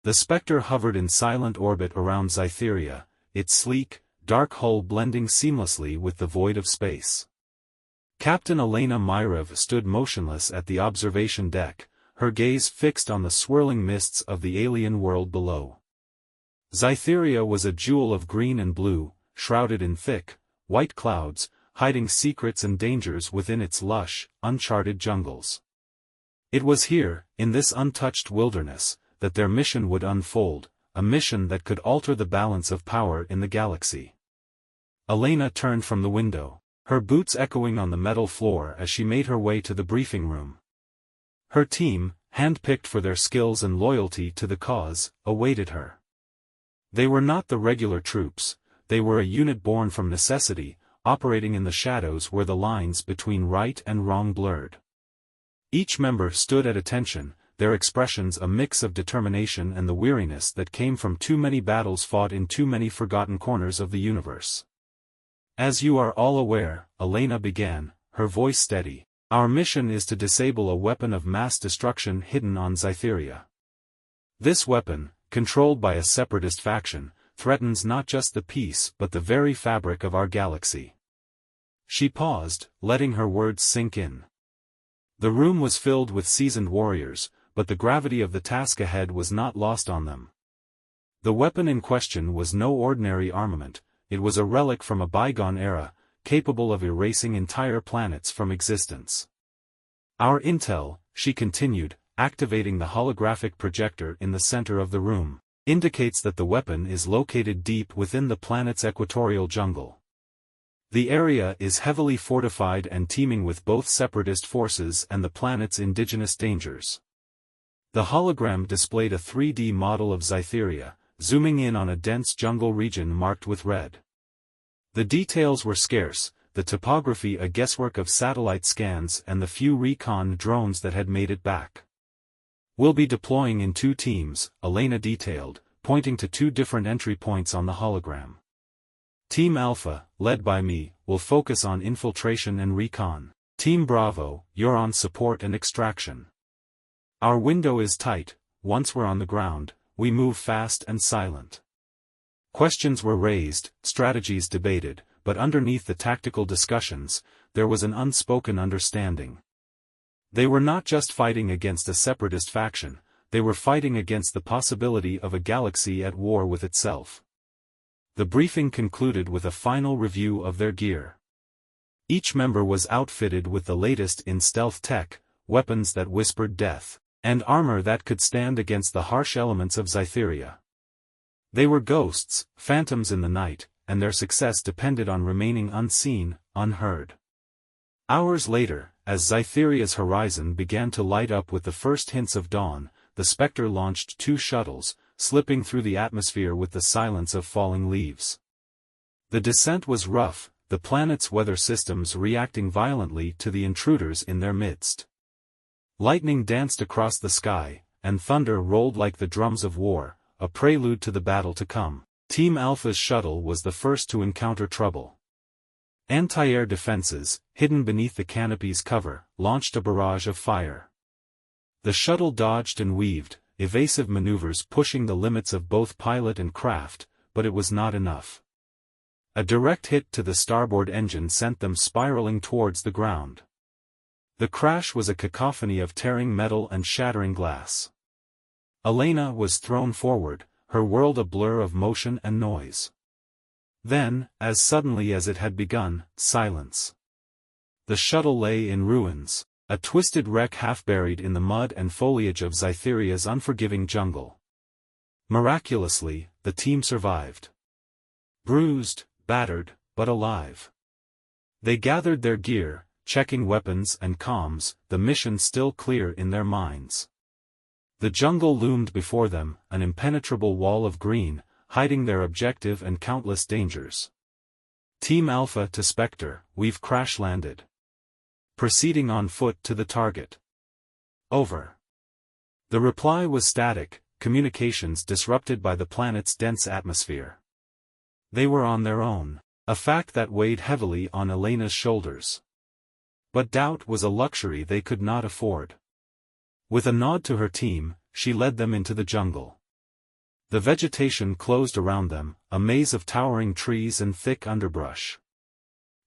The Spectre hovered in silent orbit around Cytherea, its sleek, dark hull blending seamlessly with the void of space. Captain Elena Myrev stood motionless at the observation deck, her gaze fixed on the swirling mists of the alien world below. Cytherea was a jewel of green and blue, shrouded in thick, white clouds, hiding secrets and dangers within its lush, uncharted jungles. It was here, in this untouched wilderness, that their mission would unfold, a mission that could alter the balance of power in the galaxy. Elena turned from the window, her boots echoing on the metal floor as she made her way to the briefing room. Her team, handpicked for their skills and loyalty to the cause, awaited her. They were not the regular troops, they were a unit born from necessity, operating in the shadows where the lines between right and wrong blurred. Each member stood at attention, their expressions a mix of determination and the weariness that came from too many battles fought in too many forgotten corners of the universe. As you are all aware, Elena began, her voice steady, our mission is to disable a weapon of mass destruction hidden on Cytherea. This weapon, controlled by a separatist faction, threatens not just the peace but the very fabric of our galaxy. She paused, letting her words sink in. The room was filled with seasoned warriors, but the gravity of the task ahead was not lost on them. The weapon in question was no ordinary armament, it was a relic from a bygone era, capable of erasing entire planets from existence. Our intel, she continued, activating the holographic projector in the center of the room, indicates that the weapon is located deep within the planet's equatorial jungle. The area is heavily fortified and teeming with both separatist forces and the planet's indigenous dangers. The hologram displayed a 3D model of Cytherea, zooming in on a dense jungle region marked with red. The details were scarce, the topography a guesswork of satellite scans and the few recon drones that had made it back. We'll be deploying in 2 teams, Elena detailed, pointing to 2 different entry points on the hologram. Team Alpha, led by me, will focus on infiltration and recon. Team Bravo, you're on support and extraction. Our window is tight, once we're on the ground, we move fast and silent. Questions were raised, strategies debated, but underneath the tactical discussions, there was an unspoken understanding. They were not just fighting against a separatist faction, they were fighting against the possibility of a galaxy at war with itself. The briefing concluded with a final review of their gear. Each member was outfitted with the latest in stealth tech, weapons that whispered death, and armor that could stand against the harsh elements of Cytherea. They were ghosts, phantoms in the night, and their success depended on remaining unseen, unheard. Hours later, as Cytherea's horizon began to light up with the first hints of dawn, the Spectre launched 2 shuttles, slipping through the atmosphere with the silence of falling leaves. The descent was rough, the planet's weather systems reacting violently to the intruders in their midst. Lightning danced across the sky, and thunder rolled like the drums of war, a prelude to the battle to come. Team Alpha's shuttle was the first to encounter trouble. Anti-air defenses, hidden beneath the canopy's cover, launched a barrage of fire. The shuttle dodged and weaved, evasive maneuvers pushing the limits of both pilot and craft, but it was not enough. A direct hit to the starboard engine sent them spiraling towards the ground. The crash was a cacophony of tearing metal and shattering glass. Elena was thrown forward, her world a blur of motion and noise. Then, as suddenly as it had begun, silence. The shuttle lay in ruins, a twisted wreck half buried in the mud and foliage of Cytherea's unforgiving jungle. Miraculously, the team survived. Bruised, battered, but alive. They gathered their gear, checking weapons and comms, the mission still clear in their minds. The jungle loomed before them, an impenetrable wall of green, hiding their objective and countless dangers. Team Alpha to Spectre, we've crash-landed. Proceeding on foot to the target. Over. The reply was static, communications disrupted by the planet's dense atmosphere. They were on their own, a fact that weighed heavily on Elena's shoulders. But doubt was a luxury they could not afford. With a nod to her team, she led them into the jungle. The vegetation closed around them, a maze of towering trees and thick underbrush.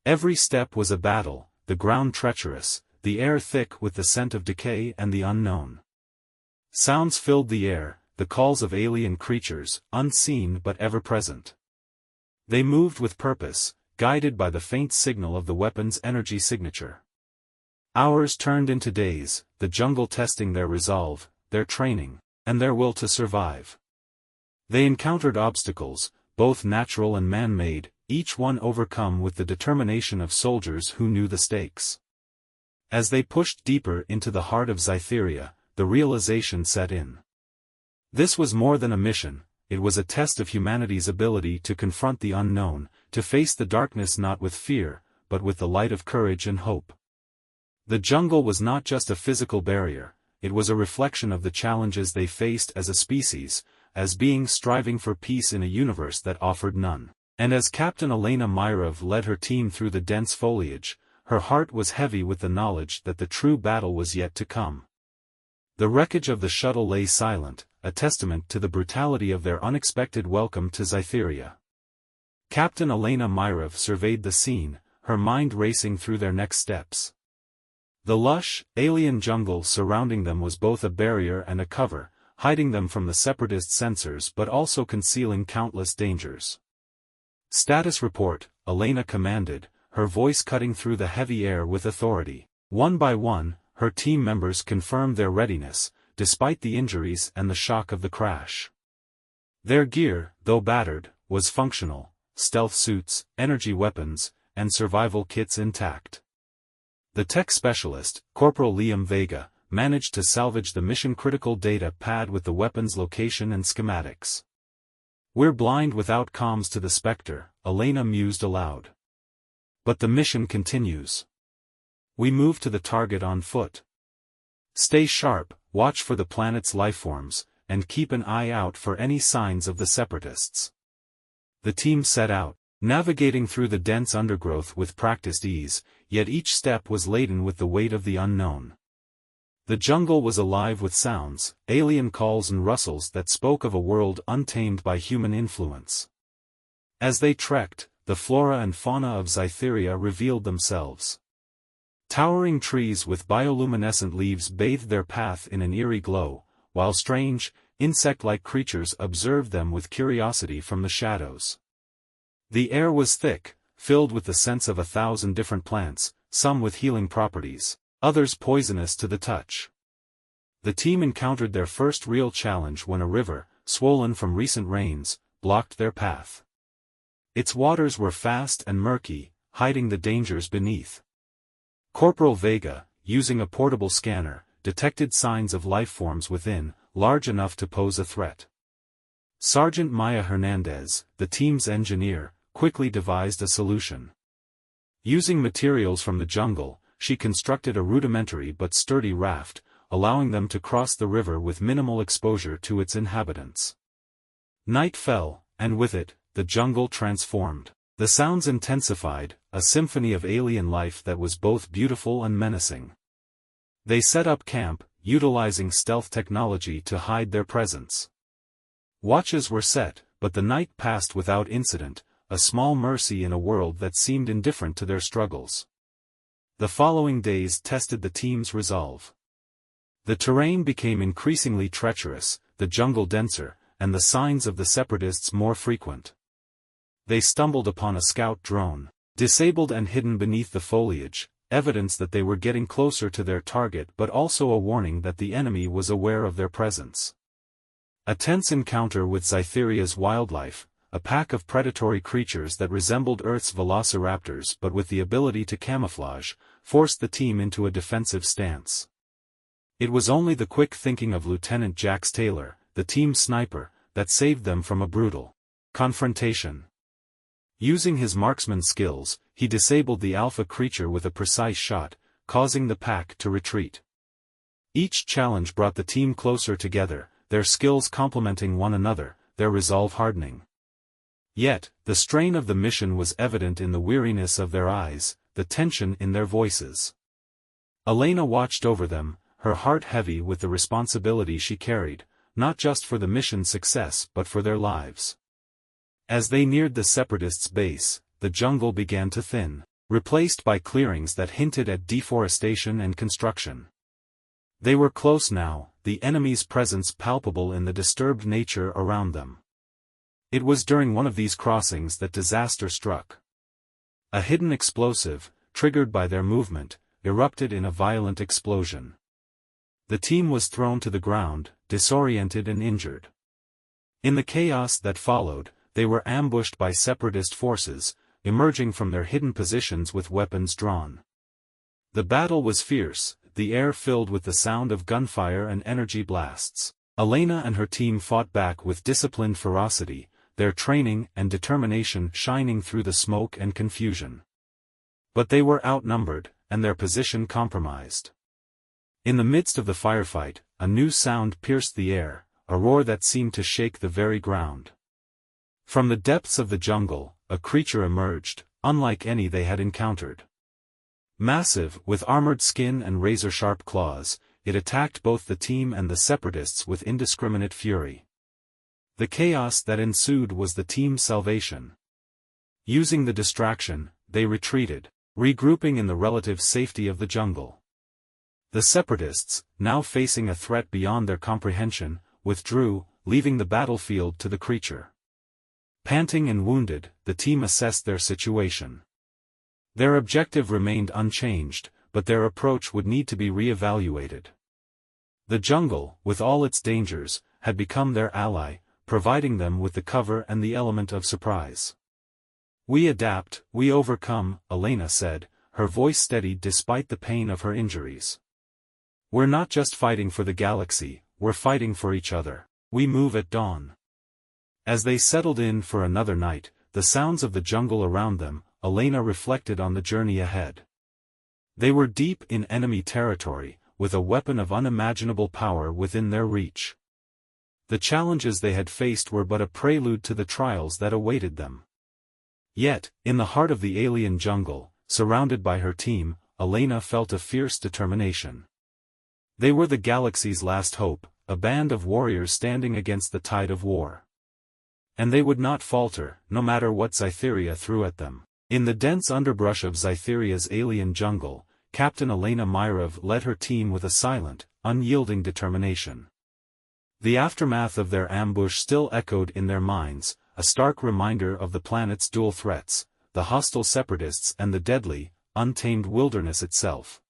Every step was a battle, the ground treacherous, the air thick with the scent of decay and the unknown. Sounds filled the air, the calls of alien creatures, unseen but ever present. They moved with purpose, guided by the faint signal of the weapon's energy signature. Hours turned into days, the jungle testing their resolve, their training, and their will to survive. They encountered obstacles, both natural and man-made, each one overcome with the determination of soldiers who knew the stakes. As they pushed deeper into the heart of Scytheria, the realization set in. This was more than a mission, it was a test of humanity's ability to confront the unknown, to face the darkness not with fear, but with the light of courage and hope. The jungle was not just a physical barrier, it was a reflection of the challenges they faced as a species, as beings striving for peace in a universe that offered none. And as Captain Elena Myrov led her team through the dense foliage, her heart was heavy with the knowledge that the true battle was yet to come. The wreckage of the shuttle lay silent, a testament to the brutality of their unexpected welcome to Scytheria. Captain Elena Myrov surveyed the scene, her mind racing through their next steps. The lush, alien jungle surrounding them was both a barrier and a cover, hiding them from the separatist censors but also concealing countless dangers. "Status report," Elena commanded, her voice cutting through the heavy air with authority. One by one, her team members confirmed their readiness, despite the injuries and the shock of the crash. Their gear, though battered, was functional, stealth suits, energy weapons, and survival kits intact. The tech specialist, Corporal Liam Vega, managed to salvage the mission-critical data pad with the weapon's location and schematics. "We're blind without comms to the Spectre," Elena mused aloud. "But the mission continues. We move to the target on foot. Stay sharp, watch for the planet's lifeforms, and keep an eye out for any signs of the separatists." The team set out, navigating through the dense undergrowth with practiced ease, yet each step was laden with the weight of the unknown. The jungle was alive with sounds, alien calls and rustles that spoke of a world untamed by human influence. As they trekked, the flora and fauna of Scytheria revealed themselves. Towering trees with bioluminescent leaves bathed their path in an eerie glow, while strange, insect-like creatures observed them with curiosity from the shadows. The air was thick, filled with the scents of 1,000 different plants, some with healing properties, others poisonous to the touch. The team encountered their first real challenge when a river, swollen from recent rains, blocked their path. Its waters were fast and murky, hiding the dangers beneath. Corporal Vega, using a portable scanner, detected signs of lifeforms within, large enough to pose a threat. Sergeant Maya Hernandez, the team's engineer, quickly devised a solution. Using materials from the jungle, she constructed a rudimentary but sturdy raft, allowing them to cross the river with minimal exposure to its inhabitants. Night fell, and with it, the jungle transformed. The sounds intensified, a symphony of alien life that was both beautiful and menacing. They set up camp, utilizing stealth technology to hide their presence. Watches were set, but the night passed without incident, a small mercy in a world that seemed indifferent to their struggles. The following days tested the team's resolve. The terrain became increasingly treacherous, the jungle denser, and the signs of the separatists more frequent. They stumbled upon a scout drone, disabled and hidden beneath the foliage, evidence that they were getting closer to their target but also a warning that the enemy was aware of their presence. A tense encounter with Scytheria's wildlife, a pack of predatory creatures that resembled Earth's velociraptors but with the ability to camouflage, forced the team into a defensive stance. It was only the quick thinking of Lieutenant Jax Taylor, the team's sniper, that saved them from a brutal confrontation. Using his marksman skills, he disabled the alpha creature with a precise shot, causing the pack to retreat. Each challenge brought the team closer together, their skills complementing one another, their resolve hardening. Yet, the strain of the mission was evident in the weariness of their eyes, the tension in their voices. Elena watched over them, her heart heavy with the responsibility she carried, not just for the mission's success but for their lives. As they neared the Separatists' base, the jungle began to thin, replaced by clearings that hinted at deforestation and construction. They were close now, the enemy's presence palpable in the disturbed nature around them. It was during one of these crossings that disaster struck. A hidden explosive, triggered by their movement, erupted in a violent explosion. The team was thrown to the ground, disoriented and injured. In the chaos that followed, they were ambushed by Separatist forces, emerging from their hidden positions with weapons drawn. The battle was fierce, the air filled with the sound of gunfire and energy blasts. Elena and her team fought back with disciplined ferocity, their training and determination shining through the smoke and confusion. But they were outnumbered, and their position compromised. In the midst of the firefight, a new sound pierced the air, a roar that seemed to shake the very ground. From the depths of the jungle, a creature emerged, unlike any they had encountered. Massive, with armored skin and razor-sharp claws, it attacked both the team and the Separatists with indiscriminate fury. The chaos that ensued was the team's salvation. Using the distraction, they retreated, regrouping in the relative safety of the jungle. The Separatists, now facing a threat beyond their comprehension, withdrew, leaving the battlefield to the creature. Panting and wounded, the team assessed their situation. Their objective remained unchanged, but their approach would need to be re-evaluated. The jungle, with all its dangers, had become their ally, providing them with the cover and the element of surprise. "We adapt, we overcome," Elena said, her voice steadied despite the pain of her injuries. "We're not just fighting for the galaxy, we're fighting for each other. We move at dawn." As they settled in for another night, the sounds of the jungle around them, Elena reflected on the journey ahead. They were deep in enemy territory, with a weapon of unimaginable power within their reach. The challenges they had faced were but a prelude to the trials that awaited them. Yet, in the heart of the alien jungle, surrounded by her team, Elena felt a fierce determination. They were the galaxy's last hope, a band of warriors standing against the tide of war. And they would not falter, no matter what Cytheria threw at them. In the dense underbrush of Cytheria's alien jungle, Captain Elena Myrov led her team with a silent, unyielding determination. The aftermath of their ambush still echoed in their minds, a stark reminder of the planet's dual threats, the hostile Separatists and the deadly, untamed wilderness itself.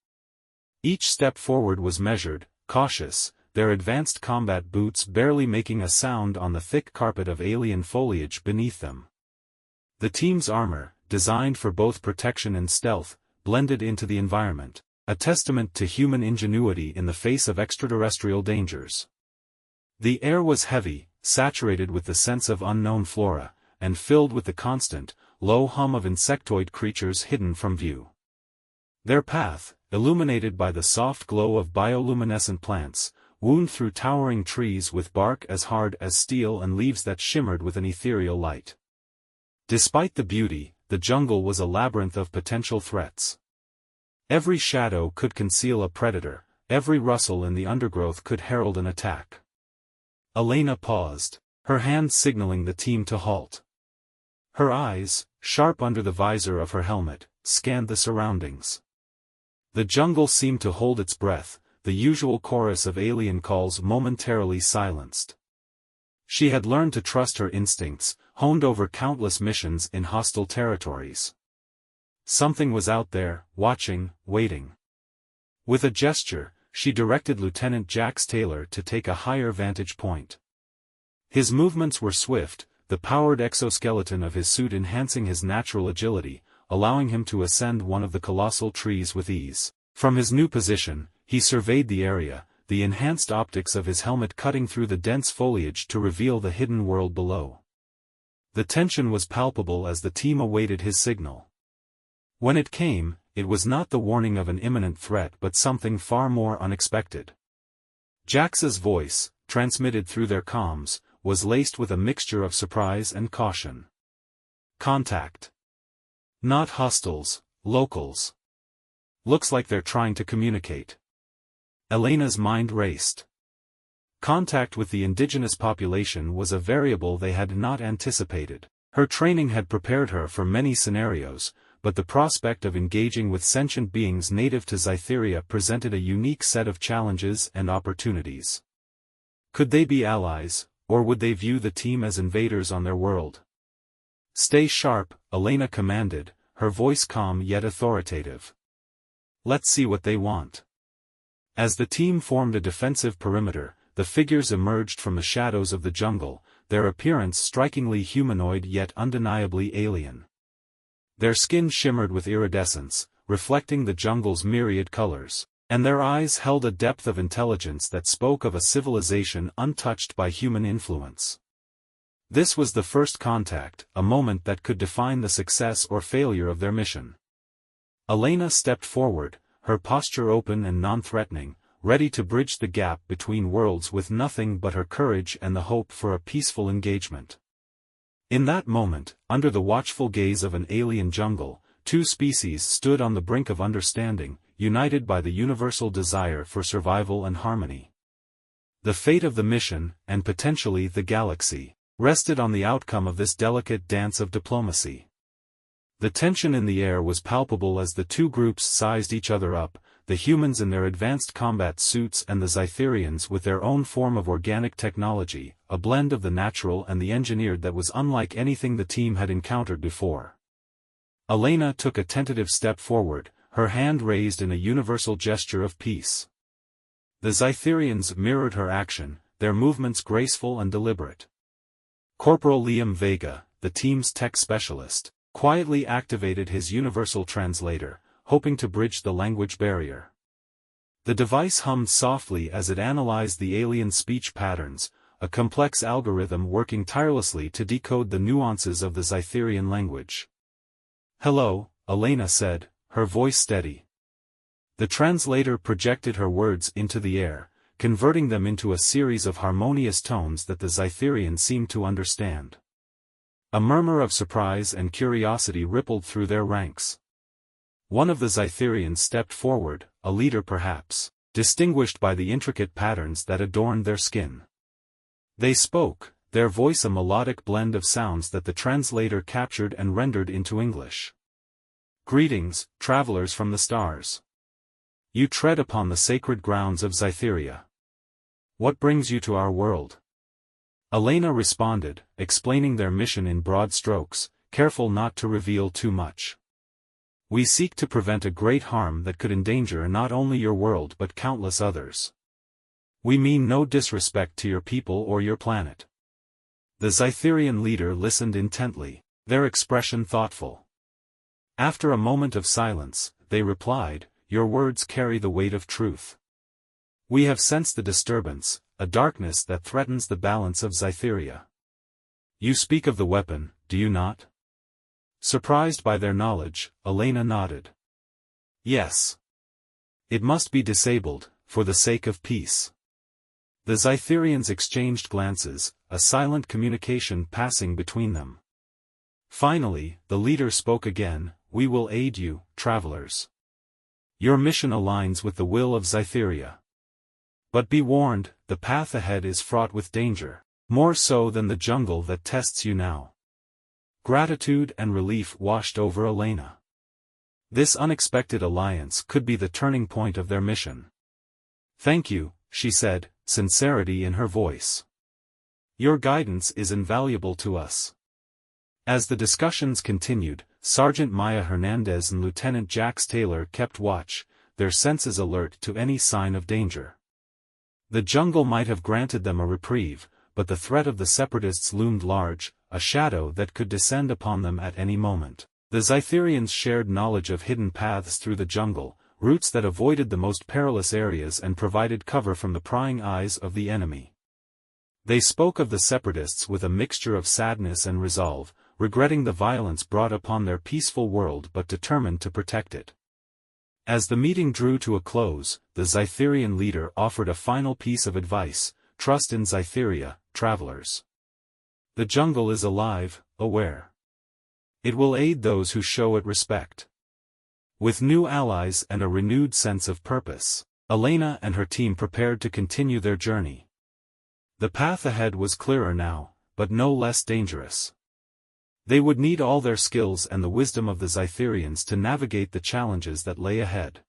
Each step forward was measured, cautious, their advanced combat boots barely making a sound on the thick carpet of alien foliage beneath them. The team's armor, designed for both protection and stealth, blended into the environment, a testament to human ingenuity in the face of extraterrestrial dangers. The air was heavy, saturated with the sense of unknown flora, and filled with the constant, low hum of insectoid creatures hidden from view. Their path, illuminated by the soft glow of bioluminescent plants, wound through towering trees with bark as hard as steel and leaves that shimmered with an ethereal light. Despite the beauty, the jungle was a labyrinth of potential threats. Every shadow could conceal a predator, every rustle in the undergrowth could herald an attack. Elena paused, her hand signaling the team to halt. Her eyes, sharp under the visor of her helmet, scanned the surroundings. The jungle seemed to hold its breath, the usual chorus of alien calls momentarily silenced. She had learned to trust her instincts, honed over countless missions in hostile territories. Something was out there, watching, waiting. With a gesture, she directed Lieutenant Jax Taylor to take a higher vantage point. His movements were swift, the powered exoskeleton of his suit enhancing his natural agility, allowing him to ascend one of the colossal trees with ease. From his new position, he surveyed the area, the enhanced optics of his helmet cutting through the dense foliage to reveal the hidden world below. The tension was palpable as the team awaited his signal. When it came, it was not the warning of an imminent threat but something far more unexpected. Jax's voice, transmitted through their comms, was laced with a mixture of surprise and caution. "Contact. Not hostiles, locals. Looks like they're trying to communicate." Elena's mind raced. Contact with the indigenous population was a variable they had not anticipated. Her training had prepared her for many scenarios, but the prospect of engaging with sentient beings native to Zytheria presented a unique set of challenges and opportunities. Could they be allies, or would they view the team as invaders on their world? "Stay sharp," Elena commanded, her voice calm yet authoritative. "Let's see what they want." As the team formed a defensive perimeter, the figures emerged from the shadows of the jungle, their appearance strikingly humanoid yet undeniably alien. Their skin shimmered with iridescence, reflecting the jungle's myriad colors, and their eyes held a depth of intelligence that spoke of a civilization untouched by human influence. This was the first contact, a moment that could define the success or failure of their mission. Elena stepped forward, her posture open and non-threatening, ready to bridge the gap between worlds with nothing but her courage and the hope for a peaceful engagement. In that moment, under the watchful gaze of an alien jungle, two species stood on the brink of understanding, united by the universal desire for survival and harmony. The fate of the mission, and potentially the galaxy, rested on the outcome of this delicate dance of diplomacy. The tension in the air was palpable as the two groups sized each other up, the humans in their advanced combat suits and the Zytherians with their own form of organic technology, a blend of the natural and the engineered that was unlike anything the team had encountered before. Elena took a tentative step forward, her hand raised in a universal gesture of peace. The Zytherians mirrored her action, their movements graceful and deliberate. Corporal Liam Vega, the team's tech specialist, quietly activated his universal translator, hoping to bridge the language barrier. The device hummed softly as it analyzed the alien speech patterns, a complex algorithm working tirelessly to decode the nuances of the Zytherian language. "Hello," Elena said, her voice steady. The translator projected her words into the air, converting them into a series of harmonious tones that the Zytherian seemed to understand. A murmur of surprise and curiosity rippled through their ranks. One of the Zytherians stepped forward, a leader perhaps, distinguished by the intricate patterns that adorned their skin. They spoke, their voice a melodic blend of sounds that the translator captured and rendered into English. "Greetings, travelers from the stars. You tread upon the sacred grounds of Zytheria. What brings you to our world?" Elena responded, explaining their mission in broad strokes, careful not to reveal too much. "We seek to prevent a great harm that could endanger not only your world but countless others. We mean no disrespect to your people or your planet." The Zytherian leader listened intently, their expression thoughtful. After a moment of silence, they replied, "Your words carry the weight of truth. We have sensed the disturbance, a darkness that threatens the balance of Zytheria. You speak of the weapon, do you not?" Surprised by their knowledge, Elena nodded. "Yes. It must be disabled, for the sake of peace." The Zytherians exchanged glances, a silent communication passing between them. Finally, the leader spoke again, "We will aid you, travelers. Your mission aligns with the will of Zytheria. But be warned, the path ahead is fraught with danger, more so than the jungle that tests you now." Gratitude and relief washed over Elena. This unexpected alliance could be the turning point of their mission. "Thank you," she said, sincerity in her voice. "Your guidance is invaluable to us." As the discussions continued, Sergeant Maya Hernandez and Lieutenant Jax Taylor kept watch, their senses alert to any sign of danger. The jungle might have granted them a reprieve, but the threat of the separatists loomed large, a shadow that could descend upon them at any moment. The Zytherians shared knowledge of hidden paths through the jungle, routes that avoided the most perilous areas and provided cover from the prying eyes of the enemy. They spoke of the separatists with a mixture of sadness and resolve, regretting the violence brought upon their peaceful world but determined to protect it. As the meeting drew to a close, the Zytherian leader offered a final piece of advice: "Trust in Zytheria, travelers. The jungle is alive, aware. It will aid those who show it respect." With new allies and a renewed sense of purpose, Elena and her team prepared to continue their journey. The path ahead was clearer now, but no less dangerous. They would need all their skills and the wisdom of the Zytherians to navigate the challenges that lay ahead.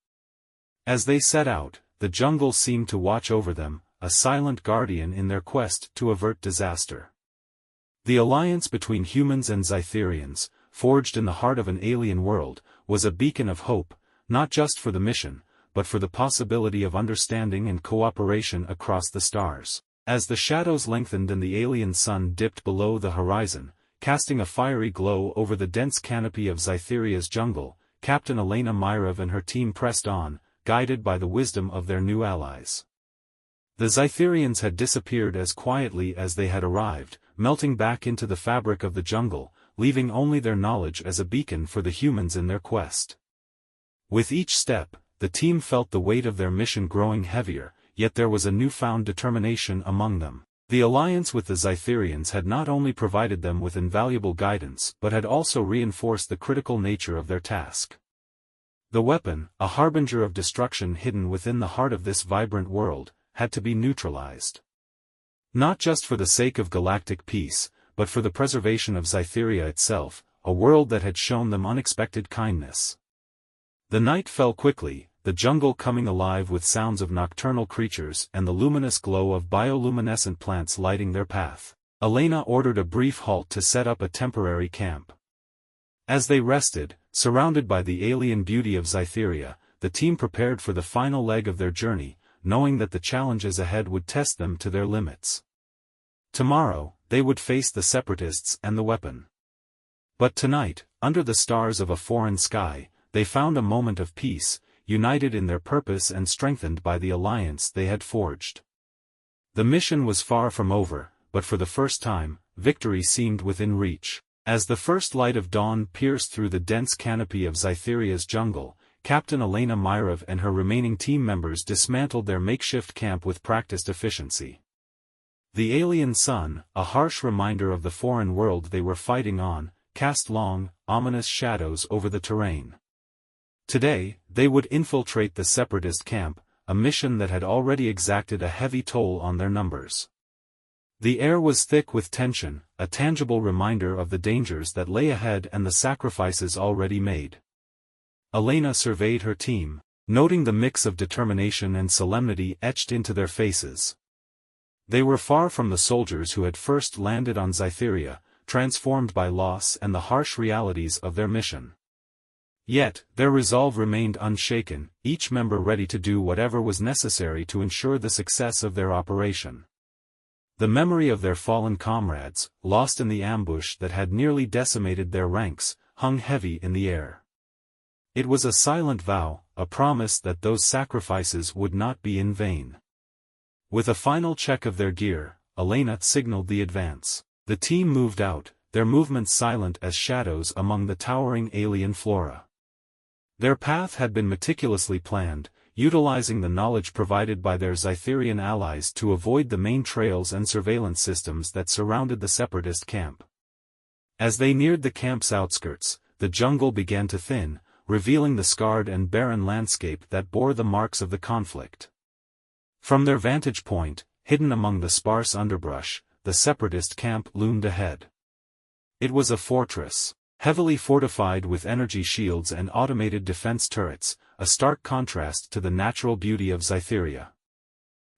As they set out, the jungle seemed to watch over them, a silent guardian in their quest to avert disaster. The alliance between humans and Zytherians, forged in the heart of an alien world, was a beacon of hope, not just for the mission, but for the possibility of understanding and cooperation across the stars. As the shadows lengthened and the alien sun dipped below the horizon, casting a fiery glow over the dense canopy of Zytheria's jungle, Captain Elena Myrov and her team pressed on, guided by the wisdom of their new allies. The Zytherians had disappeared as quietly as they had arrived, melting back into the fabric of the jungle, leaving only their knowledge as a beacon for the humans in their quest. With each step, the team felt the weight of their mission growing heavier, yet there was a newfound determination among them. The alliance with the Zytherians had not only provided them with invaluable guidance but had also reinforced the critical nature of their task. The weapon, a harbinger of destruction hidden within the heart of this vibrant world, had to be neutralized. Not just for the sake of galactic peace, but for the preservation of Zytheria itself, a world that had shown them unexpected kindness. The night fell quickly, the jungle coming alive with sounds of nocturnal creatures and the luminous glow of bioluminescent plants lighting their path. Elena ordered a brief halt to set up a temporary camp. As they rested, surrounded by the alien beauty of Zytheria, the team prepared for the final leg of their journey, knowing that the challenges ahead would test them to their limits. Tomorrow, they would face the Separatists and the weapon. But tonight, under the stars of a foreign sky, they found a moment of peace, united in their purpose and strengthened by the alliance they had forged. The mission was far from over, but for the first time, victory seemed within reach. As the first light of dawn pierced through the dense canopy of Zytheria's jungle, Captain Elena Myrov and her remaining team members dismantled their makeshift camp with practiced efficiency. The alien sun, a harsh reminder of the foreign world they were fighting on, cast long, ominous shadows over the terrain. Today, they would infiltrate the Separatist camp, a mission that had already exacted a heavy toll on their numbers. The air was thick with tension, a tangible reminder of the dangers that lay ahead and the sacrifices already made. Elena surveyed her team, noting the mix of determination and solemnity etched into their faces. They were far from the soldiers who had first landed on Zytheria, transformed by loss and the harsh realities of their mission. Yet, their resolve remained unshaken, each member ready to do whatever was necessary to ensure the success of their operation. The memory of their fallen comrades, lost in the ambush that had nearly decimated their ranks, hung heavy in the air. It was a silent vow, a promise that those sacrifices would not be in vain. With a final check of their gear, Elena signaled the advance. The team moved out, their movements silent as shadows among the towering alien flora. Their path had been meticulously planned, utilizing the knowledge provided by their Zytherian allies to avoid the main trails and surveillance systems that surrounded the Separatist camp. As they neared the camp's outskirts, the jungle began to thin, revealing the scarred and barren landscape that bore the marks of the conflict. From their vantage point, hidden among the sparse underbrush, the Separatist camp loomed ahead. It was a fortress, heavily fortified with energy shields and automated defense turrets, a stark contrast to the natural beauty of Zytheria.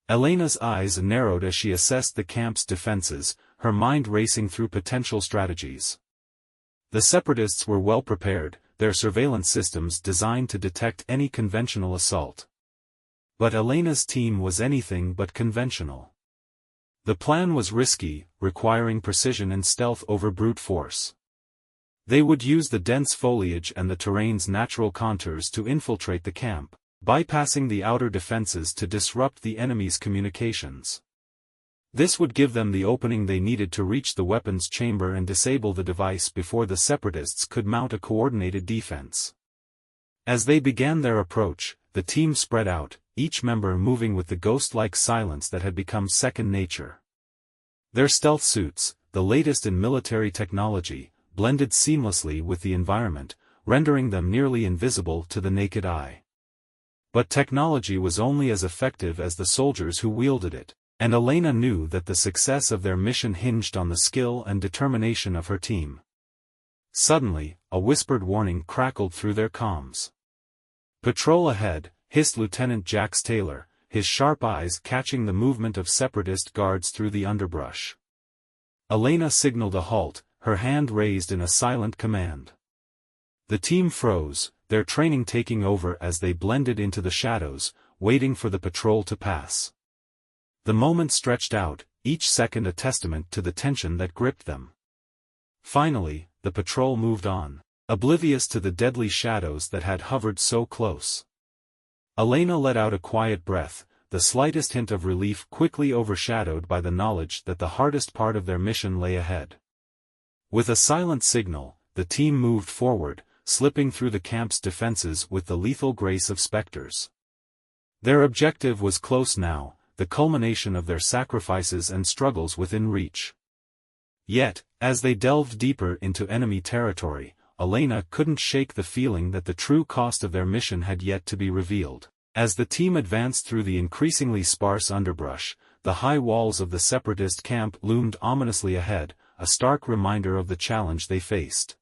Elena's eyes narrowed as she assessed the camp's defenses, her mind racing through potential strategies. The Separatists were well prepared, their surveillance systems designed to detect any conventional assault. But Elena's team was anything but conventional. The plan was risky, requiring precision and stealth over brute force. They would use the dense foliage and the terrain's natural contours to infiltrate the camp, bypassing the outer defenses to disrupt the enemy's communications. This would give them the opening they needed to reach the weapons chamber and disable the device before the Separatists could mount a coordinated defense. As they began their approach, the team spread out, each member moving with the ghost-like silence that had become second nature. Their stealth suits, the latest in military technology, blended seamlessly with the environment, rendering them nearly invisible to the naked eye. But technology was only as effective as the soldiers who wielded it. And Elena knew that the success of their mission hinged on the skill and determination of her team. Suddenly, a whispered warning crackled through their comms. "Patrol ahead," hissed Lieutenant Jax Taylor, his sharp eyes catching the movement of separatist guards through the underbrush. Elena signaled a halt, her hand raised in a silent command. The team froze, their training taking over as they blended into the shadows, waiting for the patrol to pass. The moment stretched out, each second a testament to the tension that gripped them. Finally, the patrol moved on, oblivious to the deadly shadows that had hovered so close. Elena let out a quiet breath, the slightest hint of relief quickly overshadowed by the knowledge that the hardest part of their mission lay ahead. With a silent signal, the team moved forward, slipping through the camp's defenses with the lethal grace of specters. Their objective was close now, the culmination of their sacrifices and struggles within reach. Yet, as they delved deeper into enemy territory, Elena couldn't shake the feeling that the true cost of their mission had yet to be revealed. As the team advanced through the increasingly sparse underbrush, the high walls of the separatist camp loomed ominously ahead, a stark reminder of the challenge they faced.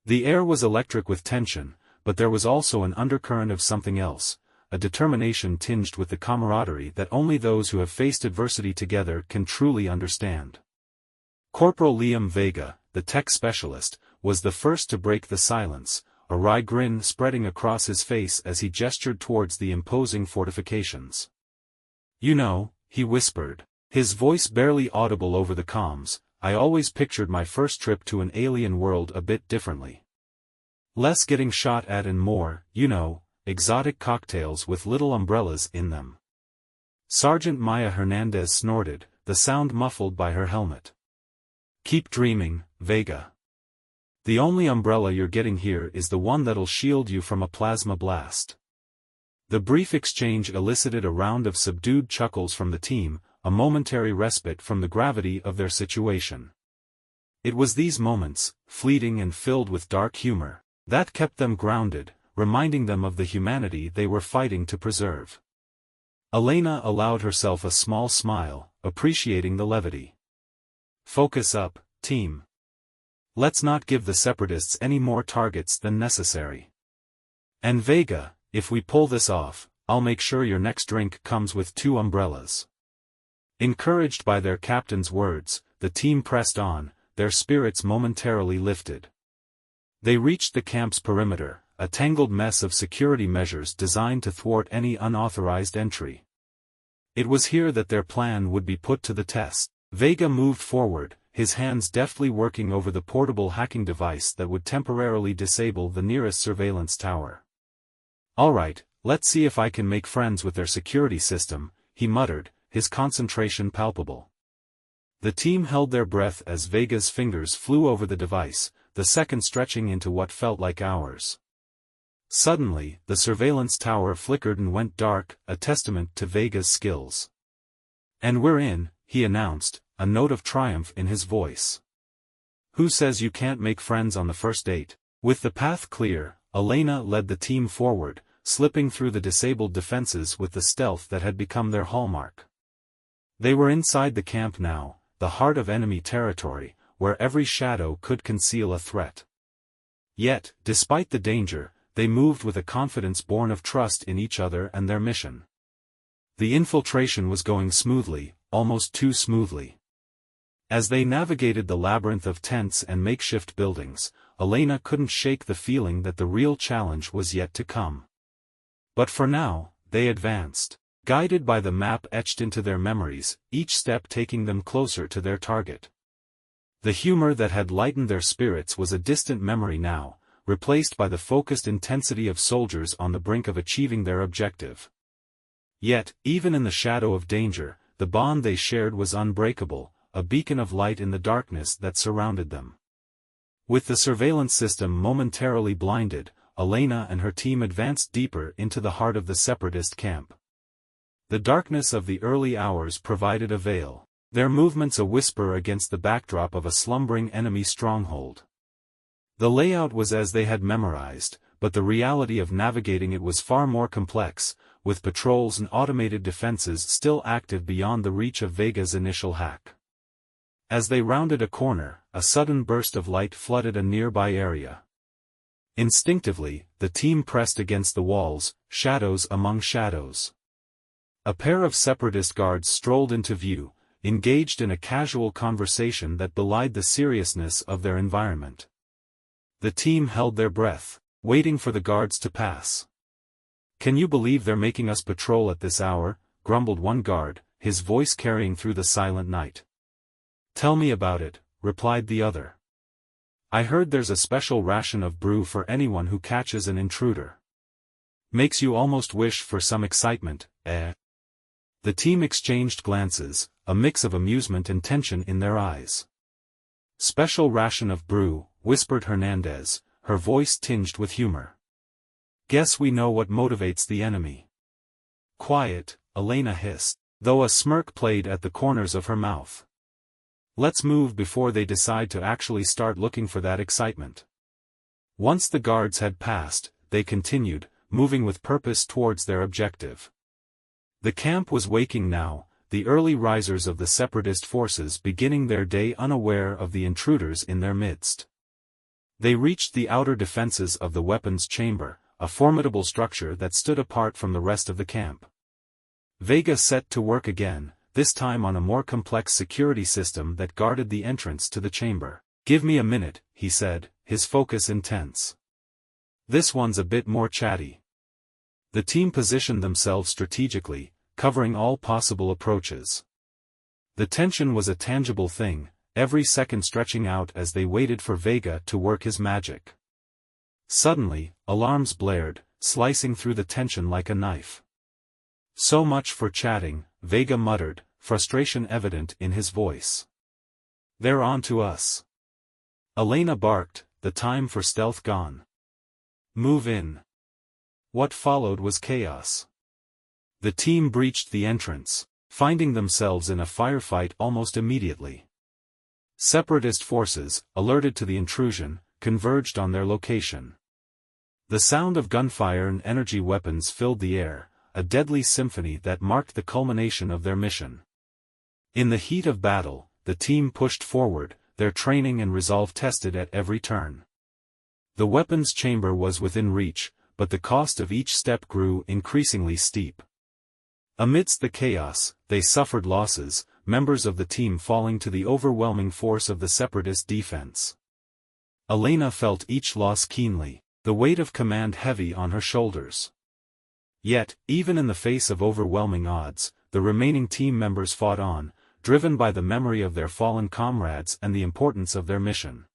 The air was electric with tension, but there was also an undercurrent of something else, a determination tinged with the camaraderie that only those who have faced adversity together can truly understand. Corporal Liam Vega, the tech specialist, was the first to break the silence, a wry grin spreading across his face as he gestured towards the imposing fortifications. "You know," he whispered, his voice barely audible over the comms, "I always pictured my first trip to an alien world a bit differently. Less getting shot at and more, you know, exotic cocktails with little umbrellas in them." Sergeant Maya Hernandez snorted, the sound muffled by her helmet. "Keep dreaming, Vega. The only umbrella you're getting here is the one that'll shield you from a plasma blast." The brief exchange elicited a round of subdued chuckles from the team, a momentary respite from the gravity of their situation. It was these moments, fleeting and filled with dark humor, that kept them grounded, reminding them of the humanity they were fighting to preserve. Elena allowed herself a small smile, appreciating the levity. "Focus up, team. Let's not give the separatists any more targets than necessary. And Vega, if we pull this off, I'll make sure your next drink comes with 2 umbrellas." Encouraged by their captain's words, the team pressed on, their spirits momentarily lifted. They reached the camp's perimeter, a tangled mess of security measures designed to thwart any unauthorized entry. It was here that their plan would be put to the test. Vega moved forward, his hands deftly working over the portable hacking device that would temporarily disable the nearest surveillance tower. "All right, let's see if I can make friends with their security system," he muttered, his concentration palpable. The team held their breath as Vega's fingers flew over the device, the second stretching into what felt like hours. Suddenly, the surveillance tower flickered and went dark, a testament to Vega's skills. "And we're in," he announced, a note of triumph in his voice. "Who says you can't make friends on the first date?" With the path clear, Elena led the team forward, slipping through the disabled defenses with the stealth that had become their hallmark. They were inside the camp now, the heart of enemy territory, where every shadow could conceal a threat. Yet, despite the danger, they moved with a confidence born of trust in each other and their mission. The infiltration was going smoothly, almost too smoothly. As they navigated the labyrinth of tents and makeshift buildings, Elena couldn't shake the feeling that the real challenge was yet to come. But for now, they advanced, guided by the map etched into their memories, each step taking them closer to their target. The humor that had lightened their spirits was a distant memory now, replaced by the focused intensity of soldiers on the brink of achieving their objective. Yet, even in the shadow of danger, the bond they shared was unbreakable, a beacon of light in the darkness that surrounded them. With the surveillance system momentarily blinded, Elena and her team advanced deeper into the heart of the separatist camp. The darkness of the early hours provided a veil, their movements a whisper against the backdrop of a slumbering enemy stronghold. The layout was as they had memorized, but the reality of navigating it was far more complex, with patrols and automated defenses still active beyond the reach of Vega's initial hack. As they rounded a corner, a sudden burst of light flooded a nearby area. Instinctively, the team pressed against the walls, shadows among shadows. A pair of separatist guards strolled into view, engaged in a casual conversation that belied the seriousness of their environment. The team held their breath, waiting for the guards to pass. "Can you believe they're making us patrol at this hour?" grumbled one guard, his voice carrying through the silent night. "Tell me about it," replied the other. "I heard there's a special ration of brew for anyone who catches an intruder. Makes you almost wish for some excitement, eh?" The team exchanged glances, a mix of amusement and tension in their eyes. "Special ration of brew," whispered Hernandez, her voice tinged with humor. "Guess we know what motivates the enemy." "Quiet," Elena hissed, though a smirk played at the corners of her mouth. "Let's move before they decide to actually start looking for that excitement." Once the guards had passed, they continued, moving with purpose towards their objective. The camp was waking now, the early risers of the separatist forces beginning their day unaware of the intruders in their midst. They reached the outer defenses of the weapons chamber, a formidable structure that stood apart from the rest of the camp. Vega set to work again, this time on a more complex security system that guarded the entrance to the chamber. "Give me a minute," he said, his focus intense. "This one's a bit more chatty." The team positioned themselves strategically, covering all possible approaches. The tension was a tangible thing, every second stretching out as they waited for Vega to work his magic. Suddenly, alarms blared, slicing through the tension like a knife. "So much for chatting," Vega muttered, frustration evident in his voice. "They're on to us." Elena barked, "The time for stealth gone. Move in." What followed was chaos. The team breached the entrance, finding themselves in a firefight almost immediately. Separatist forces, alerted to the intrusion, converged on their location. The sound of gunfire and energy weapons filled the air, a deadly symphony that marked the culmination of their mission. In the heat of battle, the team pushed forward, their training and resolve tested at every turn. The weapons chamber was within reach, but the cost of each step grew increasingly steep. Amidst the chaos, they suffered losses, members of the team falling to the overwhelming force of the separatist defense. Elena felt each loss keenly, the weight of command heavy on her shoulders. Yet, even in the face of overwhelming odds, the remaining team members fought on, driven by the memory of their fallen comrades and the importance of their mission.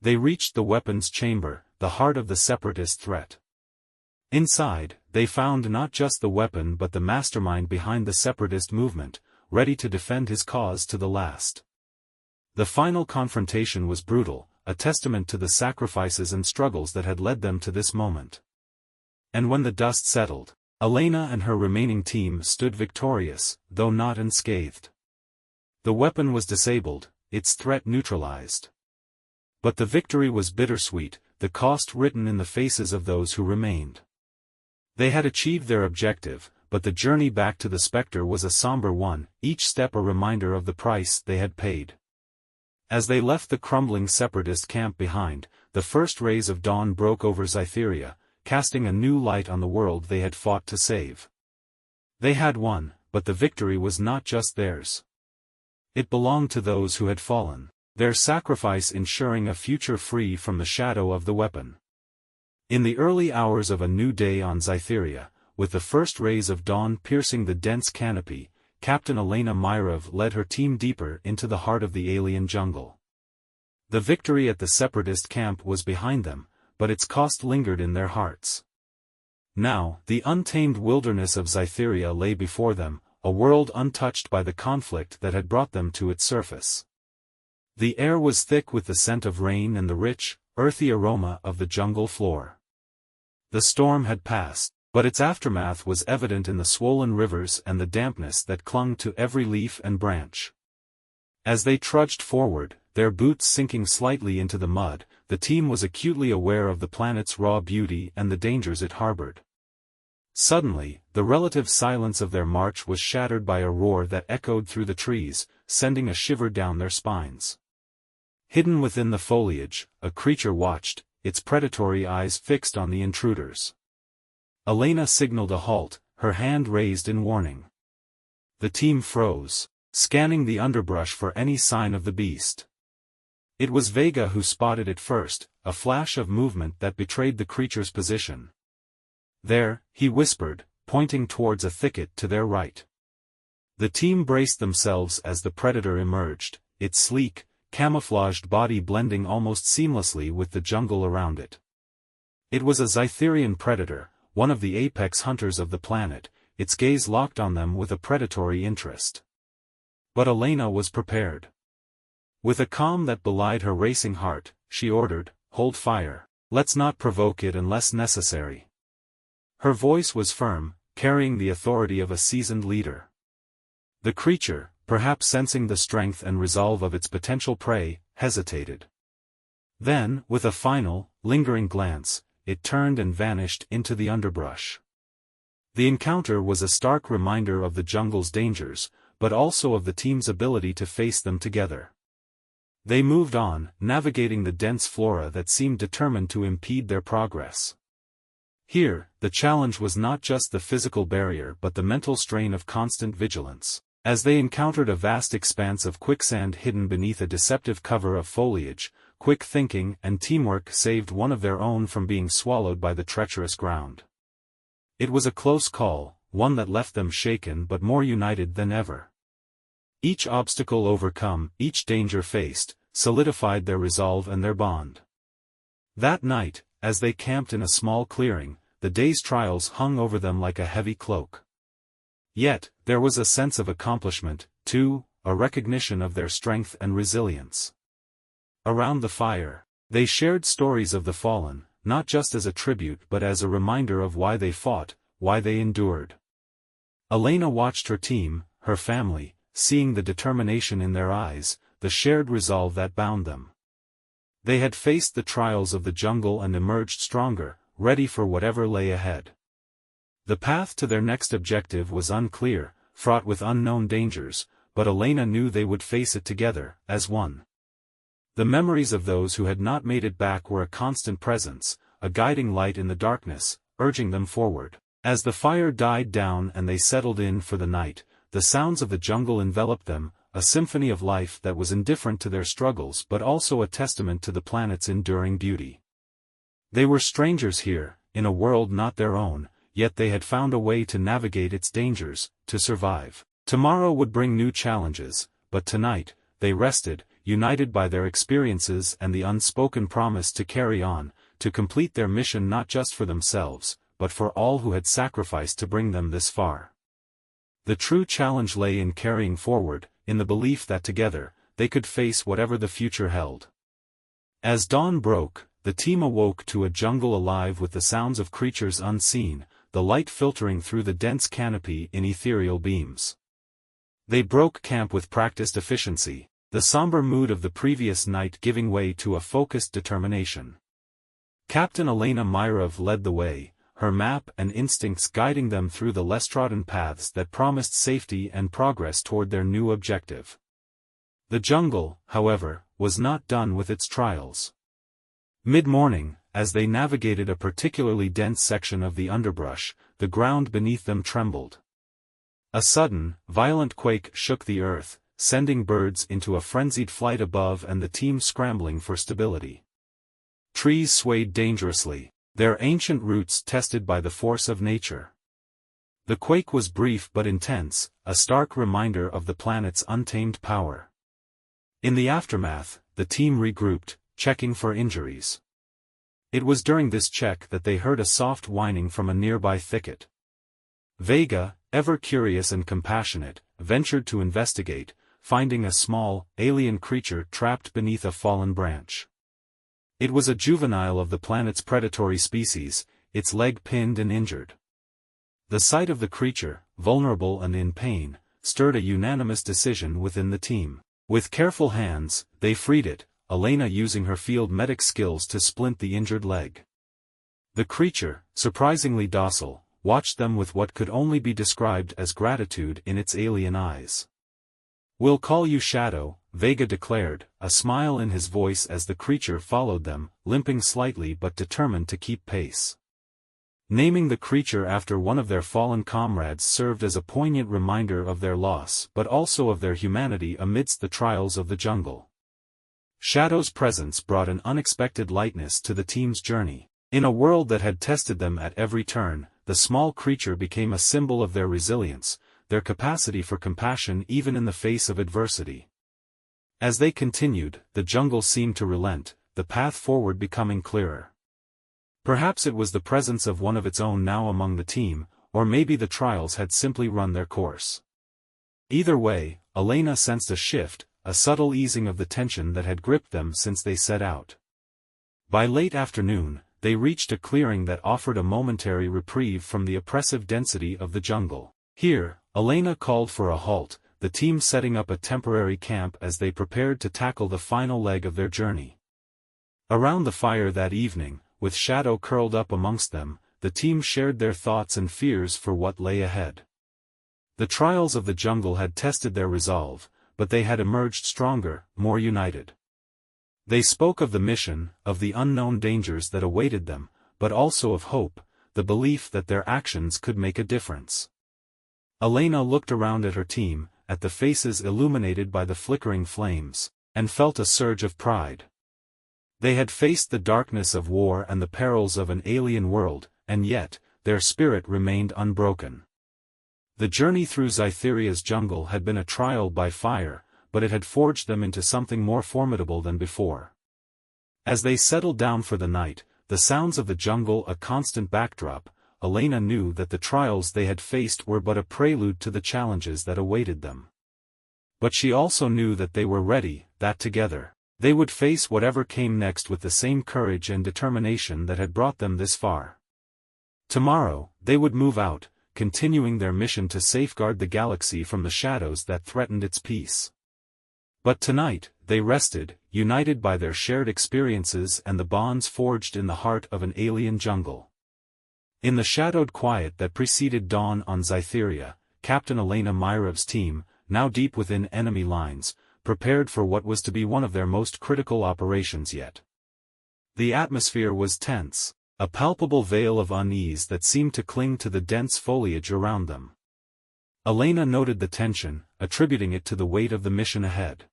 They reached the weapons chamber, the heart of the separatist threat. Inside, they found not just the weapon but the mastermind behind the separatist movement, ready to defend his cause to the last. The final confrontation was brutal, a testament to the sacrifices and struggles that had led them to this moment. And when the dust settled, Elena and her remaining team stood victorious, though not unscathed. The weapon was disabled, its threat neutralized. But the victory was bittersweet, the cost written in the faces of those who remained. They had achieved their objective, but the journey back to the Spectre was a somber one, each step a reminder of the price they had paid. As they left the crumbling separatist camp behind, the first rays of dawn broke over Scytheria, casting a new light on the world they had fought to save. They had won, but the victory was not just theirs. It belonged to those who had fallen, their sacrifice ensuring a future free from the shadow of the weapon. In the early hours of a new day on Scytheria, with the first rays of dawn piercing the dense canopy, Captain Elena Myrov led her team deeper into the heart of the alien jungle. The victory at the separatist camp was behind them, but its cost lingered in their hearts. Now, the untamed wilderness of Scytheria lay before them, a world untouched by the conflict that had brought them to its surface. The air was thick with the scent of rain and the rich, earthy aroma of the jungle floor. The storm had passed, but its aftermath was evident in the swollen rivers and the dampness that clung to every leaf and branch. As they trudged forward, their boots sinking slightly into the mud, the team was acutely aware of the planet's raw beauty and the dangers it harbored. Suddenly, the relative silence of their march was shattered by a roar that echoed through the trees, sending a shiver down their spines. Hidden within the foliage, a creature watched, its predatory eyes fixed on the intruders. Elena signaled a halt, her hand raised in warning. The team froze, scanning the underbrush for any sign of the beast. It was Vega who spotted it first, a flash of movement that betrayed the creature's position. "There," he whispered, pointing towards a thicket to their right. The team braced themselves as the predator emerged, its sleek, camouflaged body blending almost seamlessly with the jungle around it. It was a Zytherian predator, one of the apex hunters of the planet, its gaze locked on them with a predatory interest. But Elena was prepared. With a calm that belied her racing heart, she ordered, "Hold fire. Let's not provoke it unless necessary." Her voice was firm, carrying the authority of a seasoned leader. The creature, perhaps sensing the strength and resolve of its potential prey, hesitated. Then, with a final, lingering glance, it turned and vanished into the underbrush. The encounter was a stark reminder of the jungle's dangers, but also of the team's ability to face them together. They moved on, navigating the dense flora that seemed determined to impede their progress. Here, the challenge was not just the physical barrier but the mental strain of constant vigilance. As they encountered a vast expanse of quicksand hidden beneath a deceptive cover of foliage, quick thinking and teamwork saved one of their own from being swallowed by the treacherous ground. It was a close call, one that left them shaken but more united than ever. Each obstacle overcome, each danger faced, solidified their resolve and their bond. That night, as they camped in a small clearing, the day's trials hung over them like a heavy cloak. Yet, there was a sense of accomplishment, too, a recognition of their strength and resilience. Around the fire, they shared stories of the fallen, not just as a tribute but as a reminder of why they fought, why they endured. Elena watched her team, her family, seeing the determination in their eyes, the shared resolve that bound them. They had faced the trials of the jungle and emerged stronger, ready for whatever lay ahead. The path to their next objective was unclear, fraught with unknown dangers, but Elena knew they would face it together, as one. The memories of those who had not made it back were a constant presence, a guiding light in the darkness, urging them forward. As the fire died down and they settled in for the night, the sounds of the jungle enveloped them, a symphony of life that was indifferent to their struggles but also a testament to the planet's enduring beauty. They were strangers here, in a world not their own, yet they had found a way to navigate its dangers, to survive. Tomorrow would bring new challenges, but tonight, they rested, united by their experiences and the unspoken promise to carry on, to complete their mission not just for themselves, but for all who had sacrificed to bring them this far. The true challenge lay in carrying forward, in the belief that together, they could face whatever the future held. As dawn broke, the team awoke to a jungle alive with the sounds of creatures unseen, the light filtering through the dense canopy in ethereal beams. They broke camp with practiced efficiency, the somber mood of the previous night giving way to a focused determination. Captain Elena Myrov led the way, her map and instincts guiding them through the less trodden paths that promised safety and progress toward their new objective. The jungle, however, was not done with its trials. Mid-morning, as they navigated a particularly dense section of the underbrush, the ground beneath them trembled. A sudden, violent quake shook the earth, sending birds into a frenzied flight above and the team scrambling for stability. Trees swayed dangerously, their ancient roots tested by the force of nature. The quake was brief but intense, a stark reminder of the planet's untamed power. In the aftermath, the team regrouped, checking for injuries. It was during this check that they heard a soft whining from a nearby thicket. Vega, ever curious and compassionate, ventured to investigate, finding a small, alien creature trapped beneath a fallen branch. It was a juvenile of the planet's predatory species, its leg pinned and injured. The sight of the creature, vulnerable and in pain, stirred a unanimous decision within the team. With careful hands, they freed it, Elena using her field medic skills to splint the injured leg. The creature, surprisingly docile, watched them with what could only be described as gratitude in its alien eyes. "We'll call you Shadow," Vega declared, a smile in his voice as the creature followed them, limping slightly but determined to keep pace. Naming the creature after one of their fallen comrades served as a poignant reminder of their loss but also of their humanity amidst the trials of the jungle. Shadow's presence brought an unexpected lightness to the team's journey. In a world that had tested them at every turn, the small creature became a symbol of their resilience, their capacity for compassion even in the face of adversity. As they continued, the jungle seemed to relent, the path forward becoming clearer. Perhaps it was the presence of one of its own now among the team, or maybe the trials had simply run their course. Either way, Elena sensed a shift, a subtle easing of the tension that had gripped them since they set out. By late afternoon, they reached a clearing that offered a momentary reprieve from the oppressive density of the jungle. Here, Elena called for a halt, the team setting up a temporary camp as they prepared to tackle the final leg of their journey. Around the fire that evening, with Shadow curled up amongst them, the team shared their thoughts and fears for what lay ahead. The trials of the jungle had tested their resolve, but they had emerged stronger, more united. They spoke of the mission, of the unknown dangers that awaited them, but also of hope, the belief that their actions could make a difference. Elena looked around at her team, at the faces illuminated by the flickering flames, and felt a surge of pride. They had faced the darkness of war and the perils of an alien world, and yet, their spirit remained unbroken. The journey through Zytheria's jungle had been a trial by fire, but it had forged them into something more formidable than before. As they settled down for the night, the sounds of the jungle a constant backdrop, Elena knew that the trials they had faced were but a prelude to the challenges that awaited them. But she also knew that they were ready, that together, they would face whatever came next with the same courage and determination that had brought them this far. Tomorrow, they would move out, continuing their mission to safeguard the galaxy from the shadows that threatened its peace. But tonight, they rested, united by their shared experiences and the bonds forged in the heart of an alien jungle. In the shadowed quiet that preceded dawn on Zytheria, Captain Elena Myrov's team, now deep within enemy lines, prepared for what was to be one of their most critical operations yet. The atmosphere was tense, a palpable veil of unease that seemed to cling to the dense foliage around them. Elena noted the tension, attributing it to the weight of the mission ahead.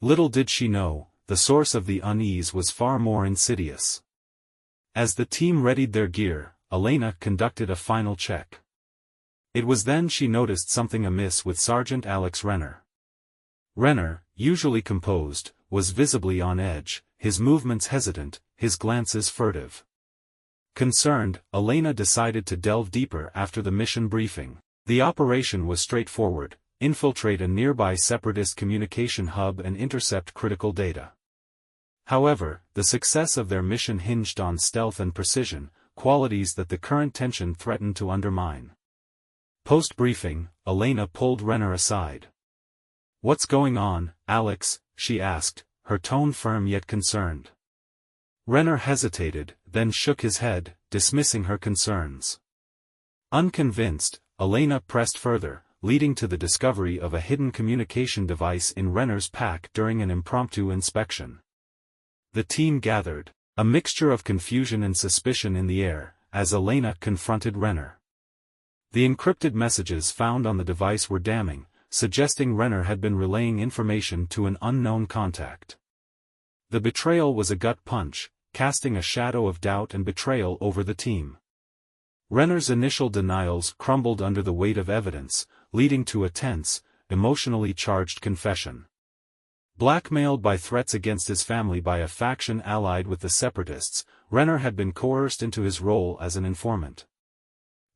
Little did she know, the source of the unease was far more insidious. As the team readied their gear, Elena conducted a final check. It was then she noticed something amiss with Sergeant Alex Renner. Renner, usually composed, was visibly on edge, his movements hesitant, his glances furtive. Concerned, Elena decided to delve deeper after the mission briefing. The operation was straightforward: infiltrate a nearby separatist communication hub and intercept critical data. However, the success of their mission hinged on stealth and precision, qualities that the current tension threatened to undermine. Post-briefing, Elena pulled Renner aside. "What's going on, Alex?" she asked, her tone firm yet concerned. Renner hesitated, then shook his head, dismissing her concerns. Unconvinced, Elena pressed further, leading to the discovery of a hidden communication device in Renner's pack during an impromptu inspection. The team gathered, a mixture of confusion and suspicion in the air, as Elena confronted Renner. The encrypted messages found on the device were damning, suggesting Renner had been relaying information to an unknown contact. The betrayal was a gut punch, casting a shadow of doubt and betrayal over the team. Renner's initial denials crumbled under the weight of evidence, leading to a tense, emotionally charged confession. Blackmailed by threats against his family by a faction allied with the separatists, Renner had been coerced into his role as an informant.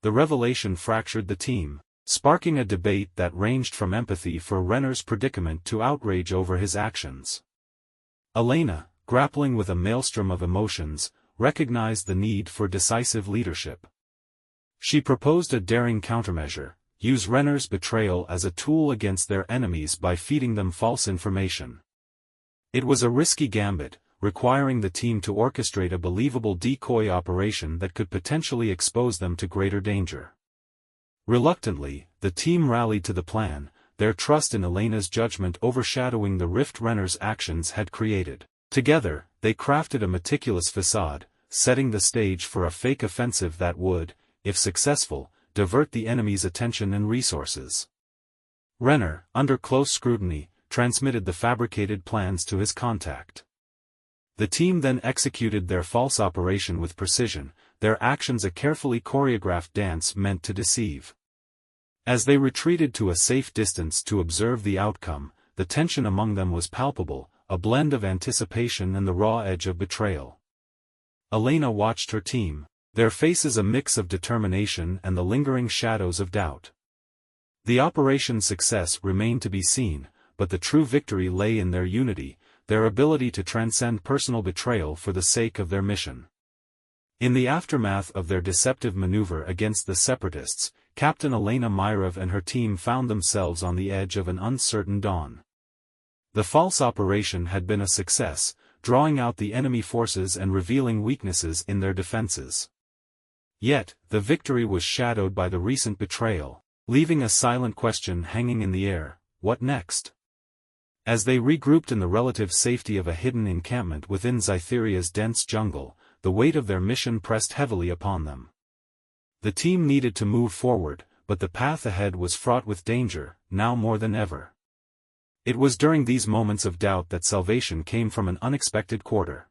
The revelation fractured the team, sparking a debate that ranged from empathy for Renner's predicament to outrage over his actions. Elena, grappling with a maelstrom of emotions, recognized the need for decisive leadership. She proposed a daring countermeasure: use Renner's betrayal as a tool against their enemies by feeding them false information. It was a risky gambit, requiring the team to orchestrate a believable decoy operation that could potentially expose them to greater danger. Reluctantly, the team rallied to the plan, their trust in Elena's judgment overshadowing the rift Renner's actions had created. Together, they crafted a meticulous facade, setting the stage for a fake offensive that would, if successful, divert the enemy's attention and resources. Renner, under close scrutiny, transmitted the fabricated plans to his contact. The team then executed their false operation with precision, their actions a carefully choreographed dance meant to deceive. As they retreated to a safe distance to observe the outcome, the tension among them was palpable, a blend of anticipation and the raw edge of betrayal. Elena watched her team, their faces a mix of determination and the lingering shadows of doubt. The operation's success remained to be seen, but the true victory lay in their unity, their ability to transcend personal betrayal for the sake of their mission. In the aftermath of their deceptive maneuver against the Separatists, Captain Elena Myrov and her team found themselves on the edge of an uncertain dawn. The false operation had been a success, drawing out the enemy forces and revealing weaknesses in their defenses. Yet, the victory was shadowed by the recent betrayal, leaving a silent question hanging in the air: what next? As they regrouped in the relative safety of a hidden encampment within Cytheria's dense jungle, the weight of their mission pressed heavily upon them. The team needed to move forward, but the path ahead was fraught with danger, now more than ever. It was during these moments of doubt that salvation came from an unexpected quarter.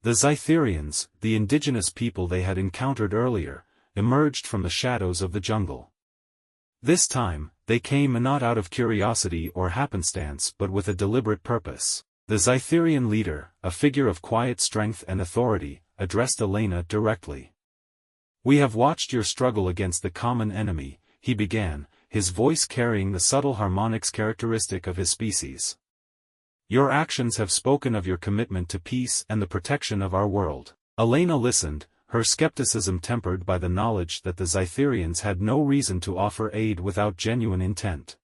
The Cytherians, the indigenous people they had encountered earlier, emerged from the shadows of the jungle. This time, they came not out of curiosity or happenstance but with a deliberate purpose. The Cytherian leader, a figure of quiet strength and authority, addressed Elena directly. "We have watched your struggle against the common enemy," he began, his voice carrying the subtle harmonics characteristic of his species. "Your actions have spoken of your commitment to peace and the protection of our world." Elena listened, her skepticism tempered by the knowledge that the Cytherians had no reason to offer aid without genuine intent.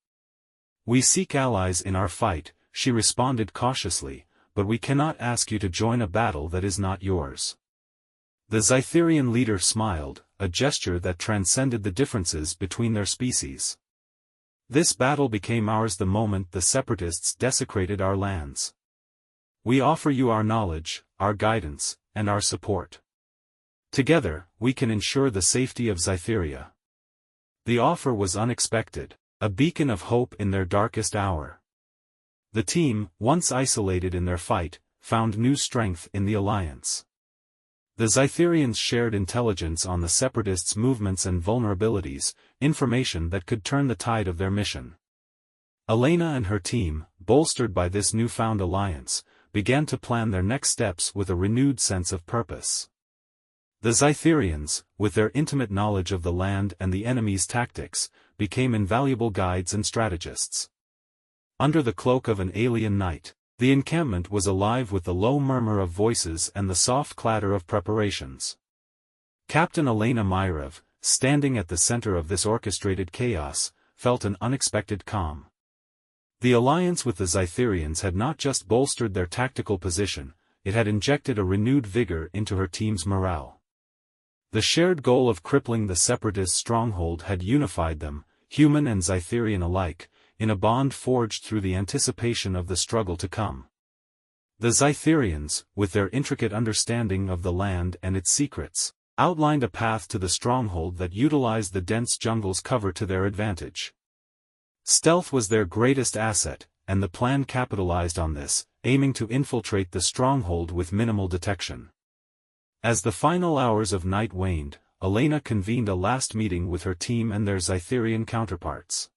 "We seek allies in our fight," she responded cautiously, "but we cannot ask you to join a battle that is not yours." The Cytherian leader smiled, a gesture that transcended the differences between their species. "This battle became ours the moment the Separatists desecrated our lands. We offer you our knowledge, our guidance, and our support. Together, we can ensure the safety of Cytheria." The offer was unexpected, a beacon of hope in their darkest hour. The team, once isolated in their fight, found new strength in the alliance. The Cytherians shared intelligence on the Separatists' movements and vulnerabilities, information that could turn the tide of their mission. Elena and her team, bolstered by this newfound alliance, began to plan their next steps with a renewed sense of purpose. The Cytherians, with their intimate knowledge of the land and the enemy's tactics, became invaluable guides and strategists. Under the cloak of an alien night, the encampment was alive with the low murmur of voices and the soft clatter of preparations. Captain Elena Myrov, standing at the center of this orchestrated chaos, felt an unexpected calm. The alliance with the Cytherians had not just bolstered their tactical position, it had injected a renewed vigor into her team's morale. The shared goal of crippling the Separatist stronghold had unified them, human and Cytherian alike, in a bond forged through the anticipation of the struggle to come. The Cytherians, with their intricate understanding of the land and its secrets, outlined a path to the stronghold that utilized the dense jungle's cover to their advantage. Stealth was their greatest asset, and the plan capitalized on this, aiming to infiltrate the stronghold with minimal detection. As the final hours of night waned, Elena convened a last meeting with her team and their Cytherian counterparts.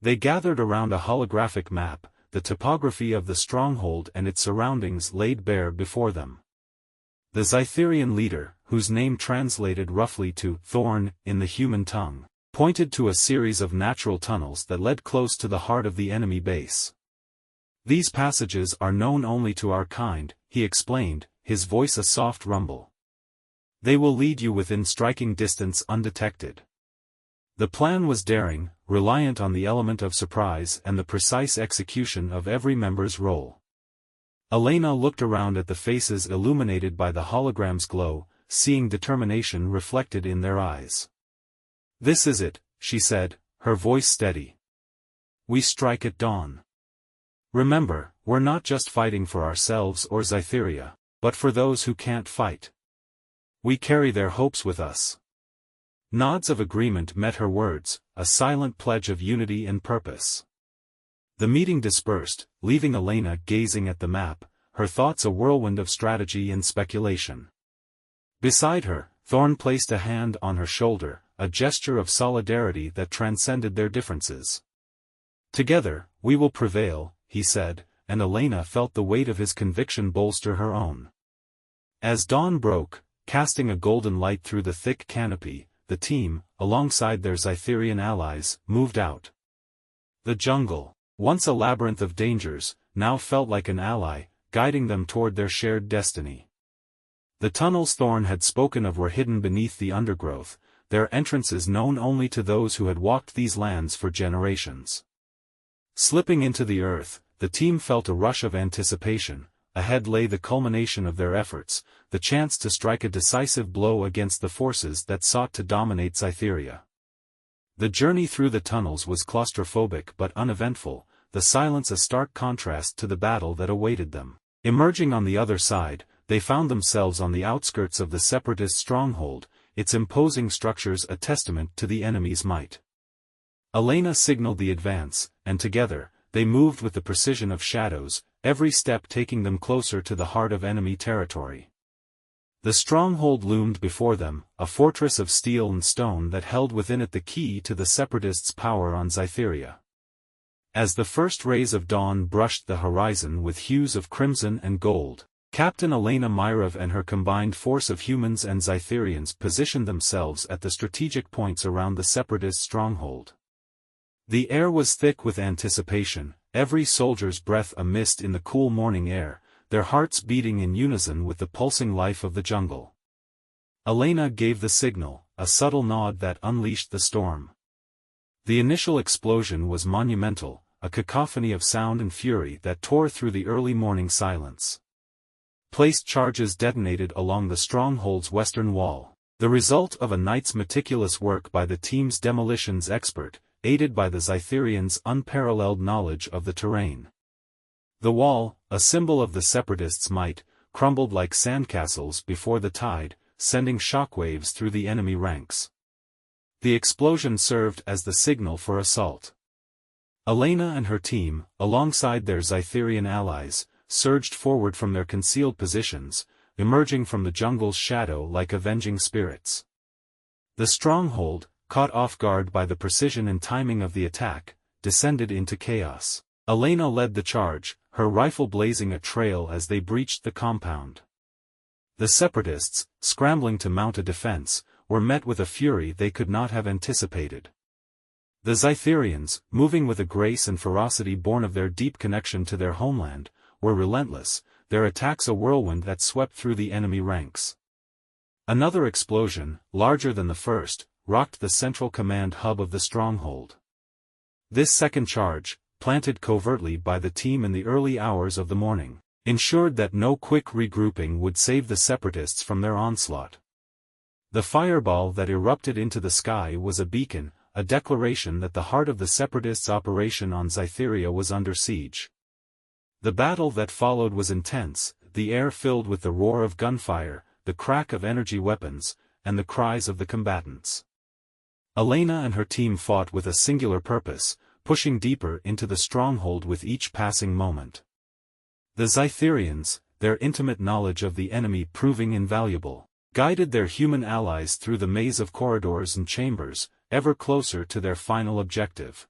They gathered around a holographic map, the topography of the stronghold and its surroundings laid bare before them. The Cytherian leader, whose name translated roughly to "thorn" in the human tongue, pointed to a series of natural tunnels that led close to the heart of the enemy base. "These passages are known only to our kind," he explained, his voice a soft rumble. "They will lead you within striking distance undetected." The plan was daring, reliant on the element of surprise and the precise execution of every member's role. Elena looked around at the faces illuminated by the hologram's glow, seeing determination reflected in their eyes. "This is it," she said, her voice steady. "We strike at dawn. Remember, we're not just fighting for ourselves or Zytheria, but for those who can't fight. We carry their hopes with us." Nods of agreement met her words, a silent pledge of unity and purpose. The meeting dispersed, leaving Elena gazing at the map, her thoughts a whirlwind of strategy and speculation. Beside her, Thorn placed a hand on her shoulder, a gesture of solidarity that transcended their differences. "Together, we will prevail," he said, and Elena felt the weight of his conviction bolster her own. As dawn broke, casting a golden light through the thick canopy, the team, alongside their Zytherian allies, moved out. The jungle, once a labyrinth of dangers, now felt like an ally, guiding them toward their shared destiny. The tunnels Thorn had spoken of were hidden beneath the undergrowth, their entrances known only to those who had walked these lands for generations. Slipping into the earth, the team felt a rush of anticipation. Ahead lay the culmination of their efforts, the chance to strike a decisive blow against the forces that sought to dominate Zytheria. The journey through the tunnels was claustrophobic but uneventful, the silence a stark contrast to the battle that awaited them. Emerging on the other side, they found themselves on the outskirts of the Separatist stronghold, its imposing structures a testament to the enemy's might. Elena signaled the advance, and together, they moved with the precision of shadows, every step taking them closer to the heart of enemy territory. The stronghold loomed before them, a fortress of steel and stone that held within it the key to the Separatists' power on Zytheria. As the first rays of dawn brushed the horizon with hues of crimson and gold, Captain Elena Myrov and her combined force of humans and Zytherians positioned themselves at the strategic points around the Separatist stronghold. The air was thick with anticipation, every soldier's breath a mist in the cool morning air, their hearts beating in unison with the pulsing life of the jungle. Elena gave the signal, a subtle nod that unleashed the storm. The initial explosion was monumental, a cacophony of sound and fury that tore through the early morning silence. Placed charges detonated along the stronghold's western wall, the result of a night's meticulous work by the team's demolitions expert, aided by the Zytherians' unparalleled knowledge of the terrain. The wall, a symbol of the Separatists' might, crumbled like sandcastles before the tide, sending shockwaves through the enemy ranks. The explosion served as the signal for assault. Elena and her team, alongside their Zytherian allies, surged forward from their concealed positions, emerging from the jungle's shadow like avenging spirits. The stronghold, caught off guard by the precision and timing of the attack, descended into chaos. Elena led the charge, her rifle blazing a trail as they breached the compound. The Separatists, scrambling to mount a defense, were met with a fury they could not have anticipated. The Zytherians, moving with a grace and ferocity born of their deep connection to their homeland, were relentless, their attacks a whirlwind that swept through the enemy ranks. Another explosion, larger than the first, rocked the central command hub of the stronghold. This second charge, planted covertly by the team in the early hours of the morning, ensured that no quick regrouping would save the Separatists from their onslaught. The fireball that erupted into the sky was a beacon, a declaration that the heart of the Separatists' operation on Zytheria was under siege. The battle that followed was intense, the air filled with the roar of gunfire, the crack of energy weapons, and the cries of the combatants. Elena and her team fought with a singular purpose, pushing deeper into the stronghold with each passing moment. The Zytherians, their intimate knowledge of the enemy proving invaluable, guided their human allies through the maze of corridors and chambers, ever closer to their final objective.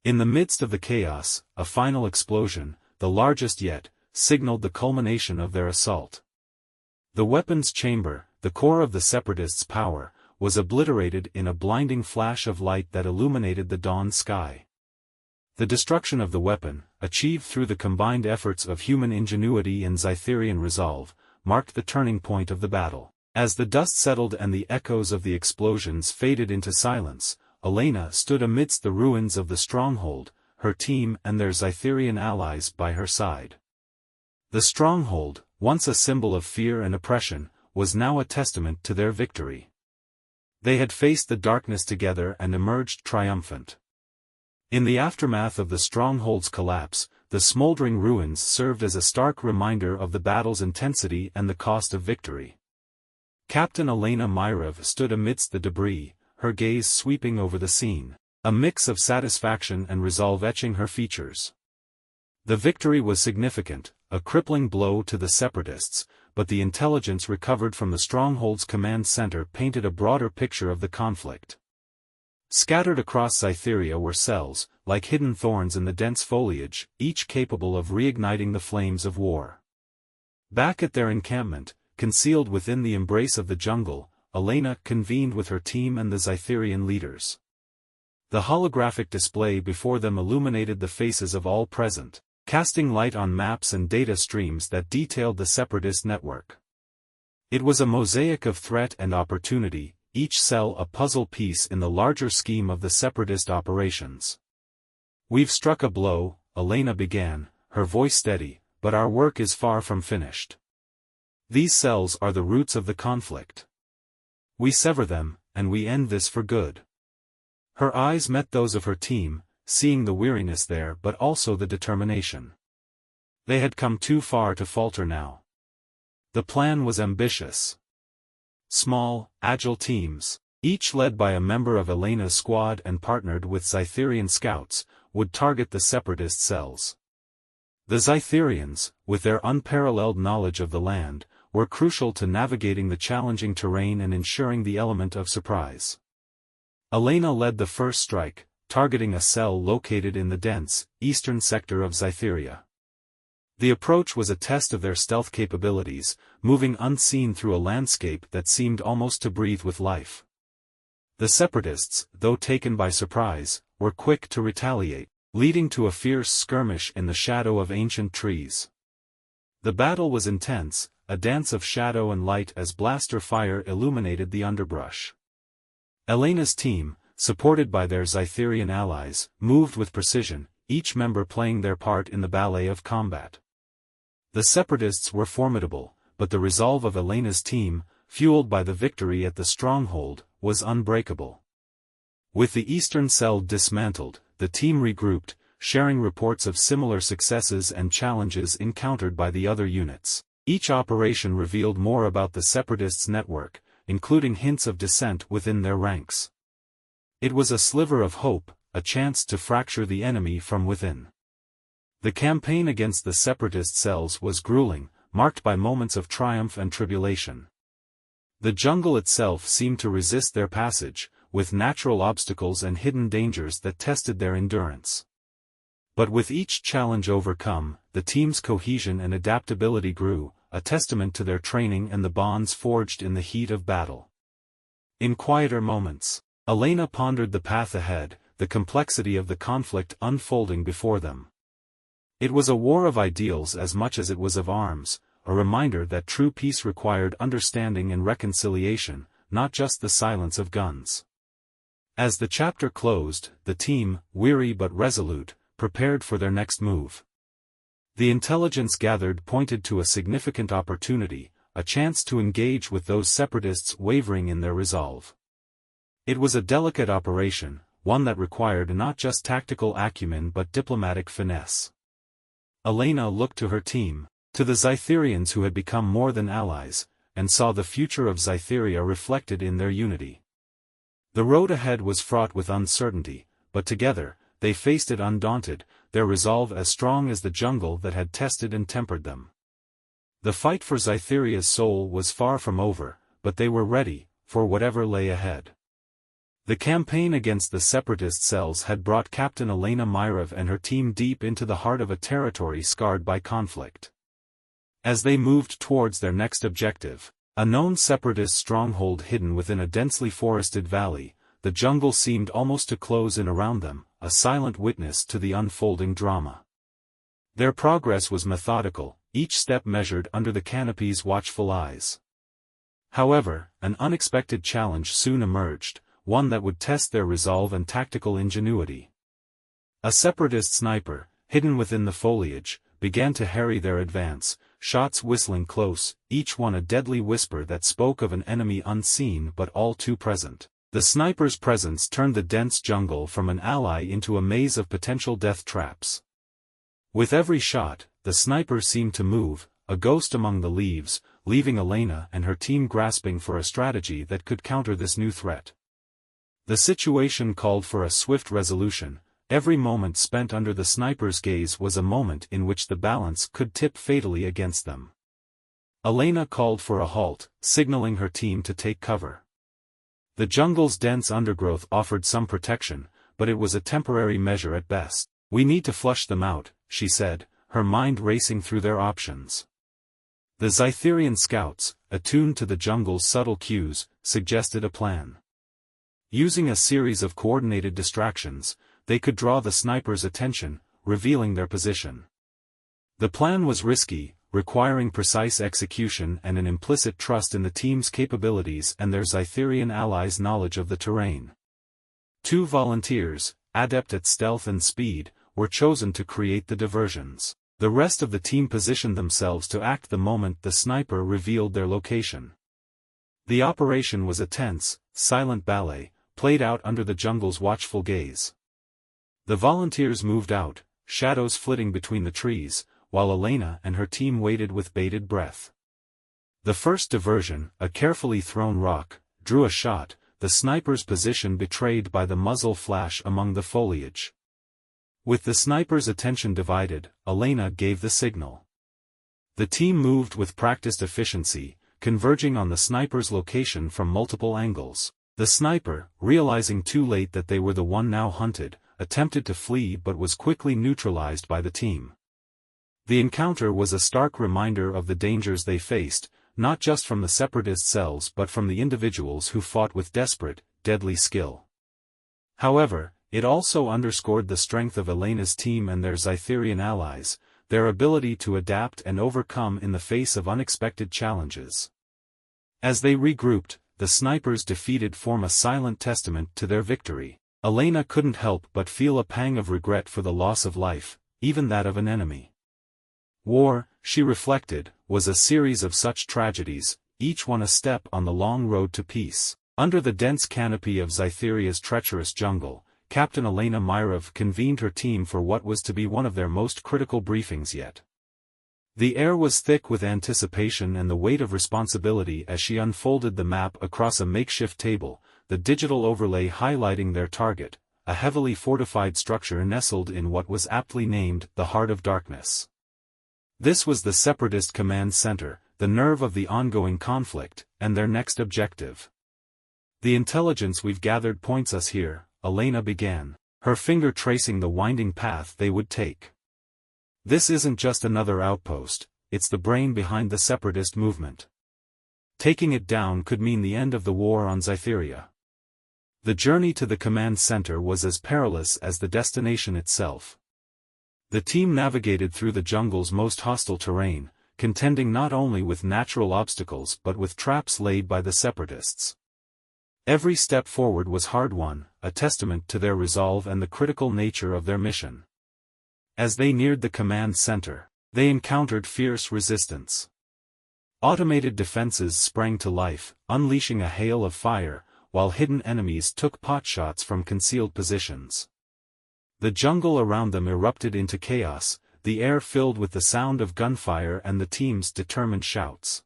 In the midst of the chaos, a final explosion, the largest yet, signaled the culmination of their assault. The weapons chamber, the core of the Separatists' power, was obliterated in a blinding flash of light that illuminated the dawn sky. The destruction of the weapon, achieved through the combined efforts of human ingenuity and Zytherian resolve, marked the turning point of the battle. As the dust settled and the echoes of the explosions faded into silence, Elena stood amidst the ruins of the stronghold, her team and their Zytherian allies by her side. The stronghold, once a symbol of fear and oppression, was now a testament to their victory. They had faced the darkness together and emerged triumphant. In the aftermath of the stronghold's collapse, the smoldering ruins served as a stark reminder of the battle's intensity and the cost of victory. Captain Elena Myrov stood amidst the debris, her gaze sweeping over the scene, a mix of satisfaction and resolve etching her features. The victory was significant, a crippling blow to the separatists, but the intelligence recovered from the stronghold's command center painted a broader picture of the conflict. Scattered across Scytheria were cells, like hidden thorns in the dense foliage, each capable of reigniting the flames of war. Back at their encampment, concealed within the embrace of the jungle, Elena convened with her team and the Scytherian leaders. The holographic display before them illuminated the faces of all present, casting light on maps and data streams that detailed the separatist network. It was a mosaic of threat and opportunity, each cell a puzzle piece in the larger scheme of the separatist operations. "We've struck a blow," Elena began, her voice steady, "but our work is far from finished. These cells are the roots of the conflict. We sever them, and we end this for good." Her eyes met those of her team, seeing the weariness there but also the determination. They had come too far to falter now. The plan was ambitious. Small, agile teams, each led by a member of Elena's squad and partnered with Scytherian scouts, would target the separatist cells. The Scytherians, with their unparalleled knowledge of the land, were crucial to navigating the challenging terrain and ensuring the element of surprise. Elena led the first strike, targeting a cell located in the dense, eastern sector of Scytheria. The approach was a test of their stealth capabilities, moving unseen through a landscape that seemed almost to breathe with life. The separatists, though taken by surprise, were quick to retaliate, leading to a fierce skirmish in the shadow of ancient trees. The battle was intense, a dance of shadow and light as blaster fire illuminated the underbrush. Elena's team, supported by their Scytherian allies, moved with precision, each member playing their part in the ballet of combat. The separatists were formidable, but the resolve of Elena's team, fueled by the victory at the stronghold, was unbreakable. With the eastern cell dismantled, the team regrouped, sharing reports of similar successes and challenges encountered by the other units. Each operation revealed more about the separatists' network, including hints of dissent within their ranks. It was a sliver of hope, a chance to fracture the enemy from within. The campaign against the separatist cells was grueling, marked by moments of triumph and tribulation. The jungle itself seemed to resist their passage, with natural obstacles and hidden dangers that tested their endurance. But with each challenge overcome, the team's cohesion and adaptability grew, a testament to their training and the bonds forged in the heat of battle. In quieter moments, Elena pondered the path ahead, the complexity of the conflict unfolding before them. It was a war of ideals as much as it was of arms, a reminder that true peace required understanding and reconciliation, not just the silence of guns. As the chapter closed, the team, weary but resolute, prepared for their next move. The intelligence gathered pointed to a significant opportunity, a chance to engage with those separatists wavering in their resolve. It was a delicate operation, one that required not just tactical acumen but diplomatic finesse. Elena looked to her team, to the Scytherians who had become more than allies, and saw the future of Scytheria reflected in their unity. The road ahead was fraught with uncertainty, but together, they faced it undaunted, their resolve as strong as the jungle that had tested and tempered them. The fight for Scytheria's soul was far from over, but they were ready, for whatever lay ahead. The campaign against the separatist cells had brought Captain Elena Myrov and her team deep into the heart of a territory scarred by conflict. As they moved towards their next objective, a known separatist stronghold hidden within a densely forested valley, the jungle seemed almost to close in around them, a silent witness to the unfolding drama. Their progress was methodical, each step measured under the canopy's watchful eyes. However, an unexpected challenge soon emerged, one that would test their resolve and tactical ingenuity. A separatist sniper, hidden within the foliage, began to harry their advance, shots whistling close, each one a deadly whisper that spoke of an enemy unseen but all too present. The sniper's presence turned the dense jungle from an ally into a maze of potential death traps. With every shot, the sniper seemed to move, a ghost among the leaves, leaving Elena and her team grasping for a strategy that could counter this new threat. The situation called for a swift resolution. Every moment spent under the sniper's gaze was a moment in which the balance could tip fatally against them. Elena called for a halt, signaling her team to take cover. The jungle's dense undergrowth offered some protection, but it was a temporary measure at best. "We need to flush them out," she said, her mind racing through their options. The Zytherian scouts, attuned to the jungle's subtle cues, suggested a plan. Using a series of coordinated distractions, they could draw the sniper's attention, revealing their position. The plan was risky, requiring precise execution and an implicit trust in the team's capabilities and their Zytherian allies' knowledge of the terrain. 2 volunteers, adept at stealth and speed, were chosen to create the diversions. The rest of the team positioned themselves to act the moment the sniper revealed their location. The operation was a tense, silent ballet, played out under the jungle's watchful gaze. The volunteers moved out, shadows flitting between the trees, while Elena and her team waited with bated breath. The first diversion, a carefully thrown rock, drew a shot, the sniper's position betrayed by the muzzle flash among the foliage. With the sniper's attention divided, Elena gave the signal. The team moved with practiced efficiency, converging on the sniper's location from multiple angles. The sniper, realizing too late that they were the one now hunted, attempted to flee but was quickly neutralized by the team. The encounter was a stark reminder of the dangers they faced, not just from the separatist cells but from the individuals who fought with desperate, deadly skill. However, it also underscored the strength of Elena's team and their Zytherian allies, their ability to adapt and overcome in the face of unexpected challenges. As they regrouped, the snipers defeated form a silent testament to their victory. Elena couldn't help but feel a pang of regret for the loss of life, even that of an enemy. War, she reflected, was a series of such tragedies, each one a step on the long road to peace. Under the dense canopy of Zytheria's treacherous jungle, Captain Elena Myrov convened her team for what was to be one of their most critical briefings yet. The air was thick with anticipation and the weight of responsibility as she unfolded the map across a makeshift table, the digital overlay highlighting their target, a heavily fortified structure nestled in what was aptly named the Heart of Darkness. This was the Separatist Command Center, the nerve of the ongoing conflict, and their next objective. "The intelligence we've gathered points us here," Elena began, her finger tracing the winding path they would take. "This isn't just another outpost, it's the brain behind the separatist movement. Taking it down could mean the end of the war on Zytheria." The journey to the command center was as perilous as the destination itself. The team navigated through the jungle's most hostile terrain, contending not only with natural obstacles but with traps laid by the separatists. Every step forward was hard-won, a testament to their resolve and the critical nature of their mission. As they neared the command center, they encountered fierce resistance. Automated defenses sprang to life, unleashing a hail of fire, while hidden enemies took potshots from concealed positions. The jungle around them erupted into chaos, the air filled with the sound of gunfire and the team's determined shouts.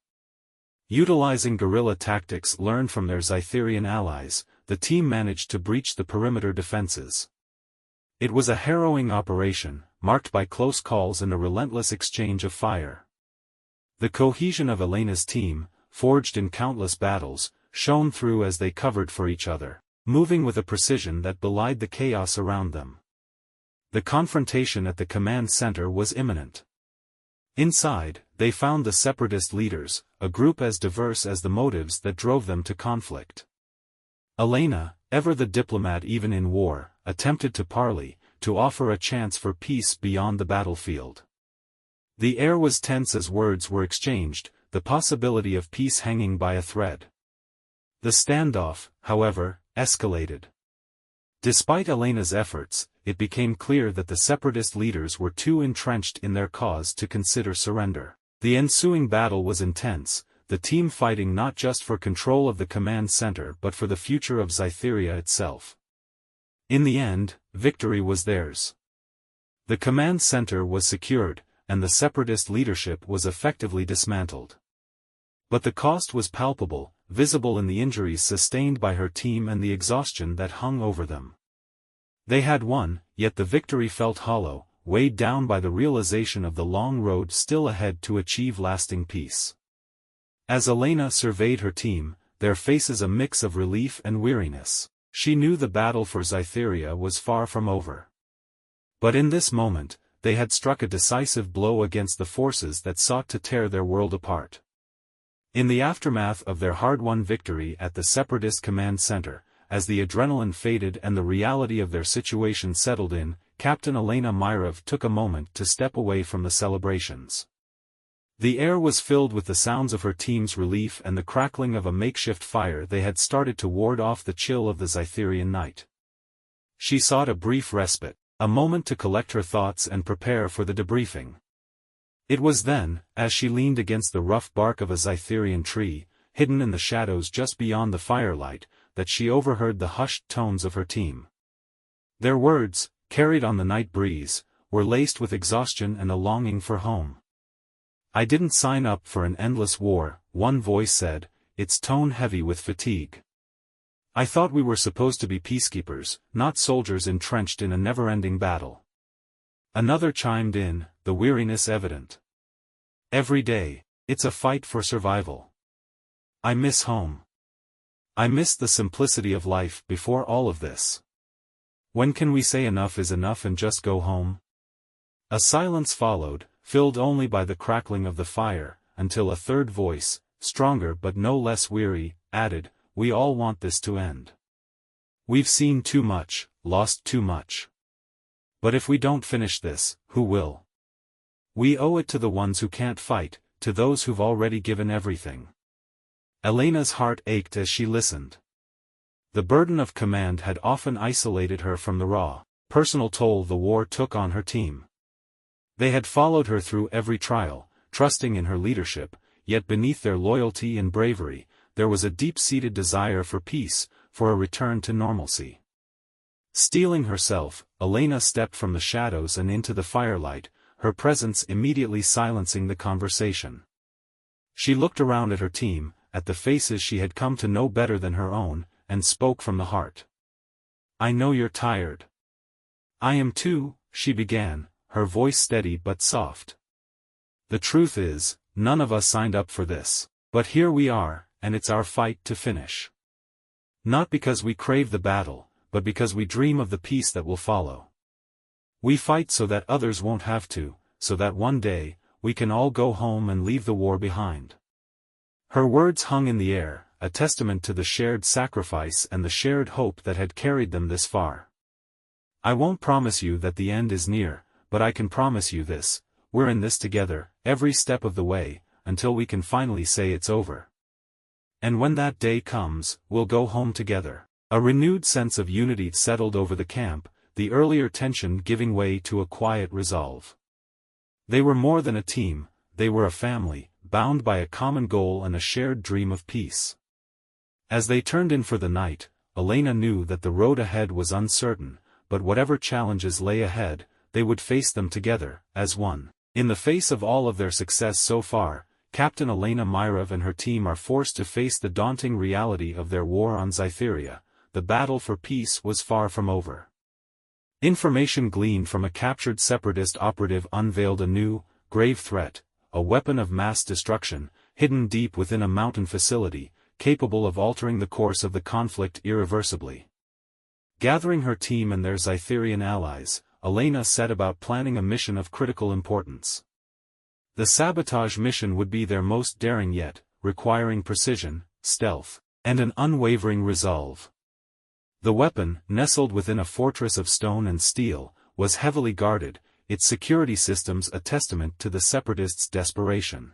Utilizing guerrilla tactics learned from their Zytherian allies, the team managed to breach the perimeter defenses. It was a harrowing operation, marked by close calls and a relentless exchange of fire. The cohesion of Elena's team, forged in countless battles, shone through as they covered for each other, moving with a precision that belied the chaos around them. The confrontation at the command center was imminent. Inside, they found the separatist leaders, a group as diverse as the motives that drove them to conflict. Elena, ever the diplomat even in war, attempted to parley, to offer a chance for peace beyond the battlefield. The air was tense as words were exchanged, the possibility of peace hanging by a thread. The standoff, however, escalated. Despite Elena's efforts, it became clear that the separatist leaders were too entrenched in their cause to consider surrender. The ensuing battle was intense, the team fighting not just for control of the command center but for the future of Scytheria itself. In the end, victory was theirs. The command center was secured, and the separatist leadership was effectively dismantled. But the cost was palpable, visible in the injuries sustained by her team and the exhaustion that hung over them. They had won, yet the victory felt hollow, weighed down by the realization of the long road still ahead to achieve lasting peace. As Elena surveyed her team, their faces a mix of relief and weariness. She knew the battle for Scytheria was far from over. But in this moment, they had struck a decisive blow against the forces that sought to tear their world apart. In the aftermath of their hard-won victory at the Separatist Command Center, as the adrenaline faded and the reality of their situation settled in, Captain Elena Myrov took a moment to step away from the celebrations. The air was filled with the sounds of her team's relief and the crackling of a makeshift fire they had started to ward off the chill of the Scytherian night. She sought a brief respite, a moment to collect her thoughts and prepare for the debriefing. It was then, as she leaned against the rough bark of a Scytherian tree, hidden in the shadows just beyond the firelight, that she overheard the hushed tones of her team. Their words, carried on the night breeze, were laced with exhaustion and a longing for home. "I didn't sign up for an endless war," one voice said, its tone heavy with fatigue. "I thought we were supposed to be peacekeepers, not soldiers entrenched in a never-ending battle." Another chimed in, the weariness evident. "Every day, it's a fight for survival. I miss home. I miss the simplicity of life before all of this. When can we say enough is enough and just go home?" A silence followed, filled only by the crackling of the fire, until a third voice, stronger but no less weary, added, "We all want this to end. We've seen too much, lost too much. But if we don't finish this, who will? We owe it to the ones who can't fight, to those who've already given everything." Elena's heart ached as she listened. The burden of command had often isolated her from the raw, personal toll the war took on her team. They had followed her through every trial, trusting in her leadership, yet beneath their loyalty and bravery, there was a deep-seated desire for peace, for a return to normalcy. Steeling herself, Elena stepped from the shadows and into the firelight, her presence immediately silencing the conversation. She looked around at her team, at the faces she had come to know better than her own, and spoke from the heart. "I know you're tired." "I am too," she began, her voice steady but soft. "The truth is, none of us signed up for this. But here we are, and it's our fight to finish. Not because we crave the battle, but because we dream of the peace that will follow. We fight so that others won't have to, so that one day, we can all go home and leave the war behind." Her words hung in the air, a testament to the shared sacrifice and the shared hope that had carried them this far. "I won't promise you that the end is near, but I can promise you this, we're in this together, every step of the way, until we can finally say it's over. And when that day comes, we'll go home together." A renewed sense of unity settled over the camp, the earlier tension giving way to a quiet resolve. They were more than a team, they were a family, bound by a common goal and a shared dream of peace. As they turned in for the night, Elena knew that the road ahead was uncertain, but whatever challenges lay ahead, they would face them together, as one. In the face of all of their success so far, Captain Elena Myrov and her team are forced to face the daunting reality of their war on Scytheria. The battle for peace was far from over. Information gleaned from a captured separatist operative unveiled a new, grave threat, a weapon of mass destruction, hidden deep within a mountain facility, capable of altering the course of the conflict irreversibly. Gathering her team and their Scytherian allies, Elena set about planning a mission of critical importance. The sabotage mission would be their most daring yet, requiring precision, stealth, and an unwavering resolve. The weapon, nestled within a fortress of stone and steel, was heavily guarded, its security systems a testament to the separatists' desperation.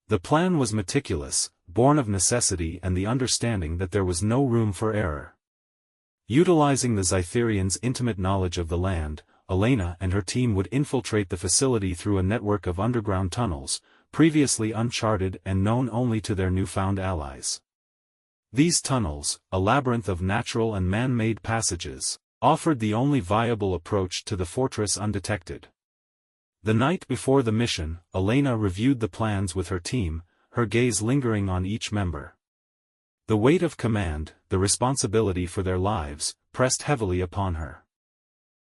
The plan was meticulous, born of necessity and the understanding that there was no room for error. Utilizing the Zytherians' intimate knowledge of the land, Elena and her team would infiltrate the facility through a network of underground tunnels, previously uncharted and known only to their newfound allies. These tunnels, a labyrinth of natural and man-made passages, offered the only viable approach to the fortress undetected. The night before the mission, Elena reviewed the plans with her team, her gaze lingering on each member. The weight of command, the responsibility for their lives, pressed heavily upon her.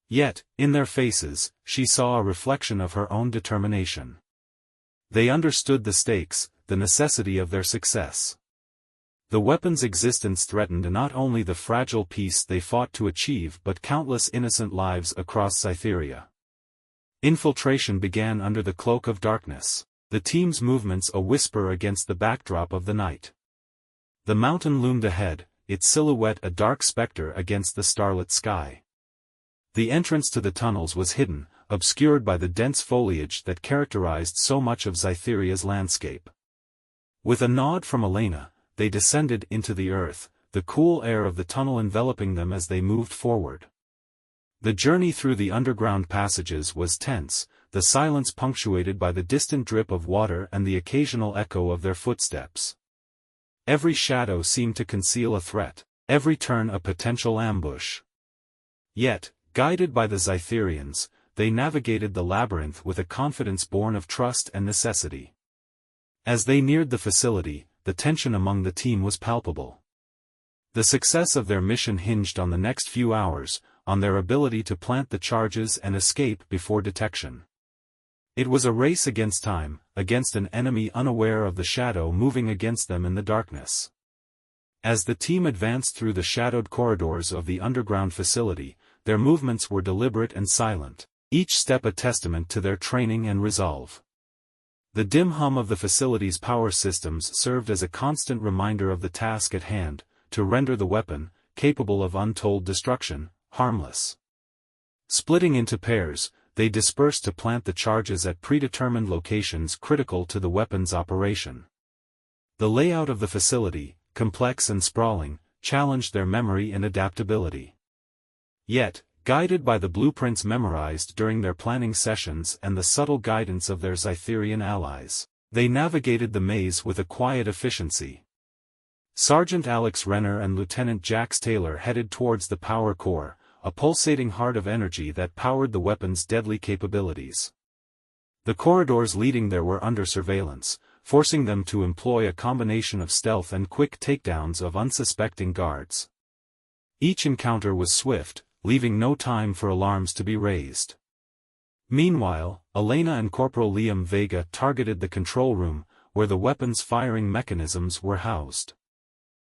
Yet, in their faces, she saw a reflection of her own determination. They understood the stakes, the necessity of their success. The weapon's existence threatened not only the fragile peace they fought to achieve but countless innocent lives across Cytheria. Infiltration began under the cloak of darkness, the team's movements a whisper against the backdrop of the night. The mountain loomed ahead, its silhouette a dark specter against the starlit sky. The entrance to the tunnels was hidden, obscured by the dense foliage that characterized so much of Zytheria's landscape. With a nod from Elena, they descended into the earth, the cool air of the tunnel enveloping them as they moved forward. The journey through the underground passages was tense, the silence punctuated by the distant drip of water and the occasional echo of their footsteps. Every shadow seemed to conceal a threat, every turn a potential ambush. Yet, guided by the Zytherians, they navigated the labyrinth with a confidence born of trust and necessity. As they neared the facility, the tension among the team was palpable. The success of their mission hinged on the next few hours, on their ability to plant the charges and escape before detection. It was a race against time, against an enemy unaware of the shadow moving against them in the darkness. As the team advanced through the shadowed corridors of the underground facility, their movements were deliberate and silent, each step a testament to their training and resolve. The dim hum of the facility's power systems served as a constant reminder of the task at hand, to render the weapon, capable of untold destruction, harmless. Splitting into pairs, they dispersed to plant the charges at predetermined locations critical to the weapon's operation. The layout of the facility, complex and sprawling, challenged their memory and adaptability. Yet, guided by the blueprints memorized during their planning sessions and the subtle guidance of their Zytherian allies, they navigated the maze with a quiet efficiency. Sergeant Alex Renner and Lieutenant Jax Taylor headed towards the power core, a pulsating heart of energy that powered the weapon's deadly capabilities. The corridors leading there were under surveillance, forcing them to employ a combination of stealth and quick takedowns of unsuspecting guards. Each encounter was swift, leaving no time for alarms to be raised. Meanwhile, Elena and Corporal Liam Vega targeted the control room, where the weapon's firing mechanisms were housed.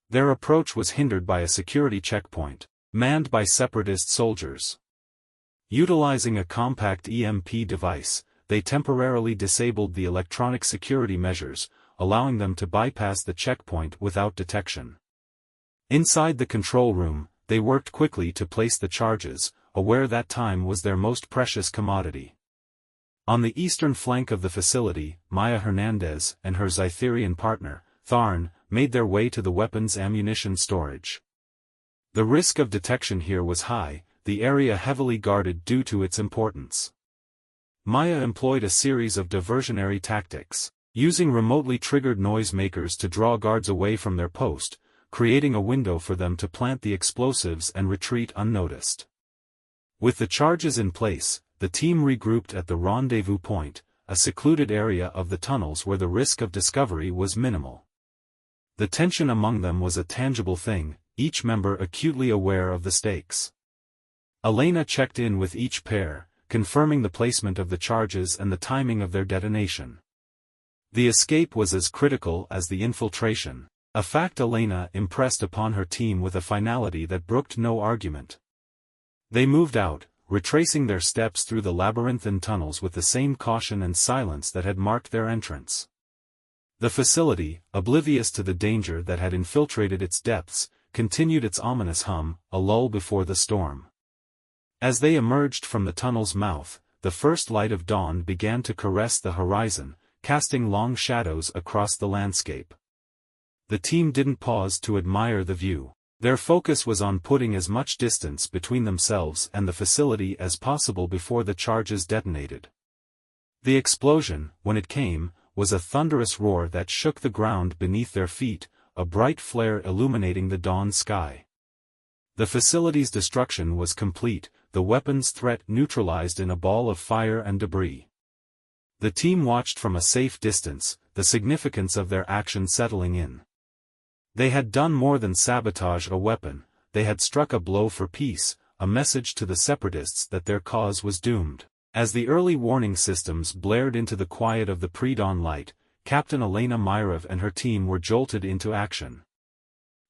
Their approach was hindered by a security checkpoint, manned by separatist soldiers. Utilizing a compact EMP device, they temporarily disabled the electronic security measures, allowing them to bypass the checkpoint without detection. Inside the control room, they worked quickly to place the charges, aware that time was their most precious commodity. On the eastern flank of the facility, Maya Hernandez and her Zytherian partner, Tharn, made their way to the weapon's ammunition storage. The risk of detection here was high, the area heavily guarded due to its importance. Maya employed a series of diversionary tactics, using remotely triggered noisemakers to draw guards away from their post, creating a window for them to plant the explosives and retreat unnoticed. With the charges in place, the team regrouped at the rendezvous point, a secluded area of the tunnels where the risk of discovery was minimal. The tension among them was a tangible thing, each member acutely aware of the stakes. Elena checked in with each pair, confirming the placement of the charges and the timing of their detonation. The escape was as critical as the infiltration, a fact Elena impressed upon her team with a finality that brooked no argument. They moved out, retracing their steps through the labyrinthine tunnels with the same caution and silence that had marked their entrance. The facility, oblivious to the danger that had infiltrated its depths, continued its ominous hum, a lull before the storm. As they emerged from the tunnel's mouth, the first light of dawn began to caress the horizon, casting long shadows across the landscape. The team didn't pause to admire the view. Their focus was on putting as much distance between themselves and the facility as possible before the charges detonated. The explosion, when it came, was a thunderous roar that shook the ground beneath their feet, a bright flare illuminating the dawn sky. The facility's destruction was complete, the weapon's threat neutralized in a ball of fire and debris. The team watched from a safe distance, the significance of their action settling in. They had done more than sabotage a weapon, they had struck a blow for peace, a message to the separatists that their cause was doomed. As the early warning systems blared into the quiet of the pre-dawn light, Captain Elena Myrov and her team were jolted into action.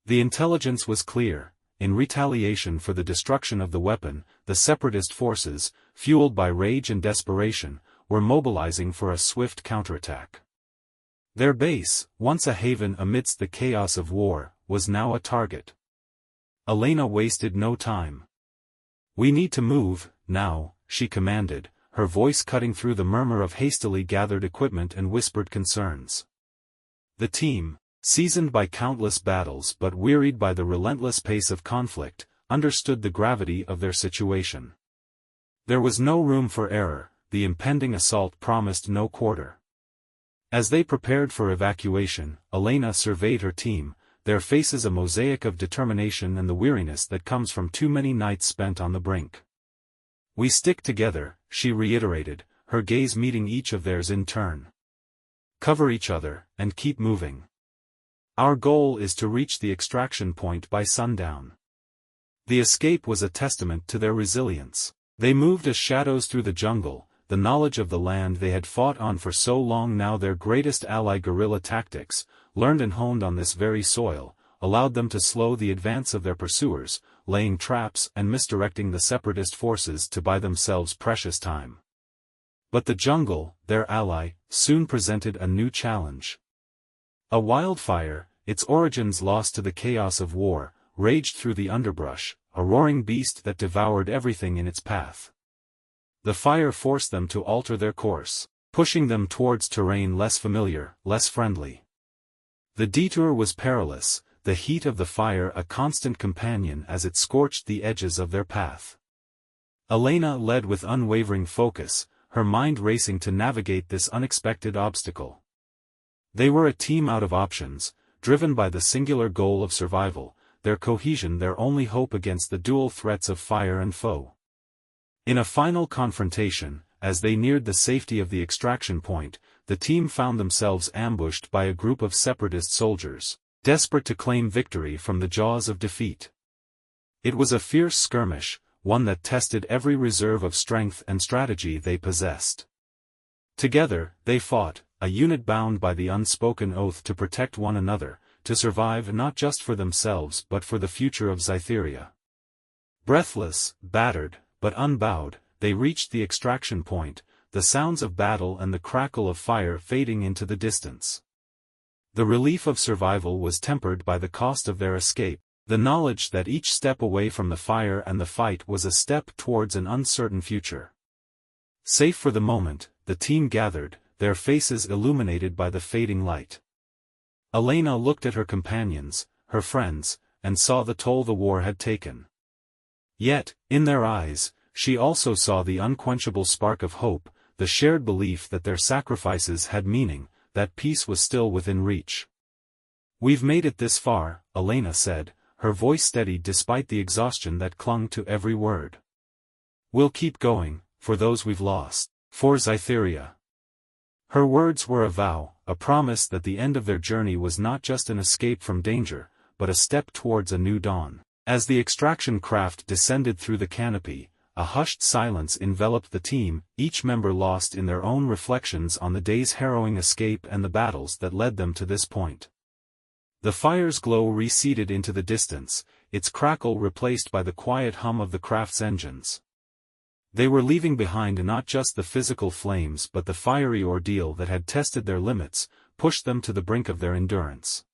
The intelligence was clear. In retaliation for the destruction of the weapon, the separatist forces, fueled by rage and desperation, were mobilizing for a swift counterattack. Their base, once a haven amidst the chaos of war, was now a target. Elena wasted no time. "We need to move, now," she commanded, her voice cutting through the murmur of hastily gathered equipment and whispered concerns. The team, seasoned by countless battles but wearied by the relentless pace of conflict, understood the gravity of their situation. There was no room for error, the impending assault promised no quarter. As they prepared for evacuation, Elena surveyed her team, their faces a mosaic of determination and the weariness that comes from too many nights spent on the brink. "We stick together," she reiterated, her gaze meeting each of theirs in turn. "Cover each other, and keep moving. Our goal is to reach the extraction point by sundown." The escape was a testament to their resilience. They moved as shadows through the jungle, the knowledge of the land they had fought on for so long, now their greatest ally. Guerrilla tactics, learned and honed on this very soil, allowed them to slow the advance of their pursuers, laying traps and misdirecting the separatist forces to buy themselves precious time. But the jungle, their ally, soon presented a new challenge. A wildfire, its origins lost to the chaos of war, raged through the underbrush, a roaring beast that devoured everything in its path. The fire forced them to alter their course, pushing them towards terrain less familiar, less friendly. The detour was perilous, the heat of the fire a constant companion as it scorched the edges of their path. Elena led with unwavering focus, her mind racing to navigate this unexpected obstacle. They were a team out of options, driven by the singular goal of survival, their cohesion their only hope against the dual threats of fire and foe. In a final confrontation, as they neared the safety of the extraction point, the team found themselves ambushed by a group of separatist soldiers, desperate to claim victory from the jaws of defeat. It was a fierce skirmish, one that tested every reserve of strength and strategy they possessed. Together, they fought, a unit bound by the unspoken oath to protect one another, to survive not just for themselves but for the future of Scytheria. Breathless, battered, but unbowed, they reached the extraction point, the sounds of battle and the crackle of fire fading into the distance. The relief of survival was tempered by the cost of their escape, the knowledge that each step away from the fire and the fight was a step towards an uncertain future. Safe for the moment, the team gathered, their faces illuminated by the fading light. Elena looked at her companions, her friends, and saw the toll the war had taken. Yet, in their eyes, she also saw the unquenchable spark of hope, the shared belief that their sacrifices had meaning, that peace was still within reach. "We've made it this far," Elena said, her voice steady despite the exhaustion that clung to every word. "We'll keep going, for those we've lost, for Scytheria." Her words were a vow, a promise that the end of their journey was not just an escape from danger, but a step towards a new dawn. As the extraction craft descended through the canopy, a hushed silence enveloped the team, each member lost in their own reflections on the day's harrowing escape and the battles that led them to this point. The fire's glow receded into the distance, its crackle replaced by the quiet hum of the craft's engines. They were leaving behind not just the physical flames but the fiery ordeal that had tested their limits, pushed them to the brink of their endurance.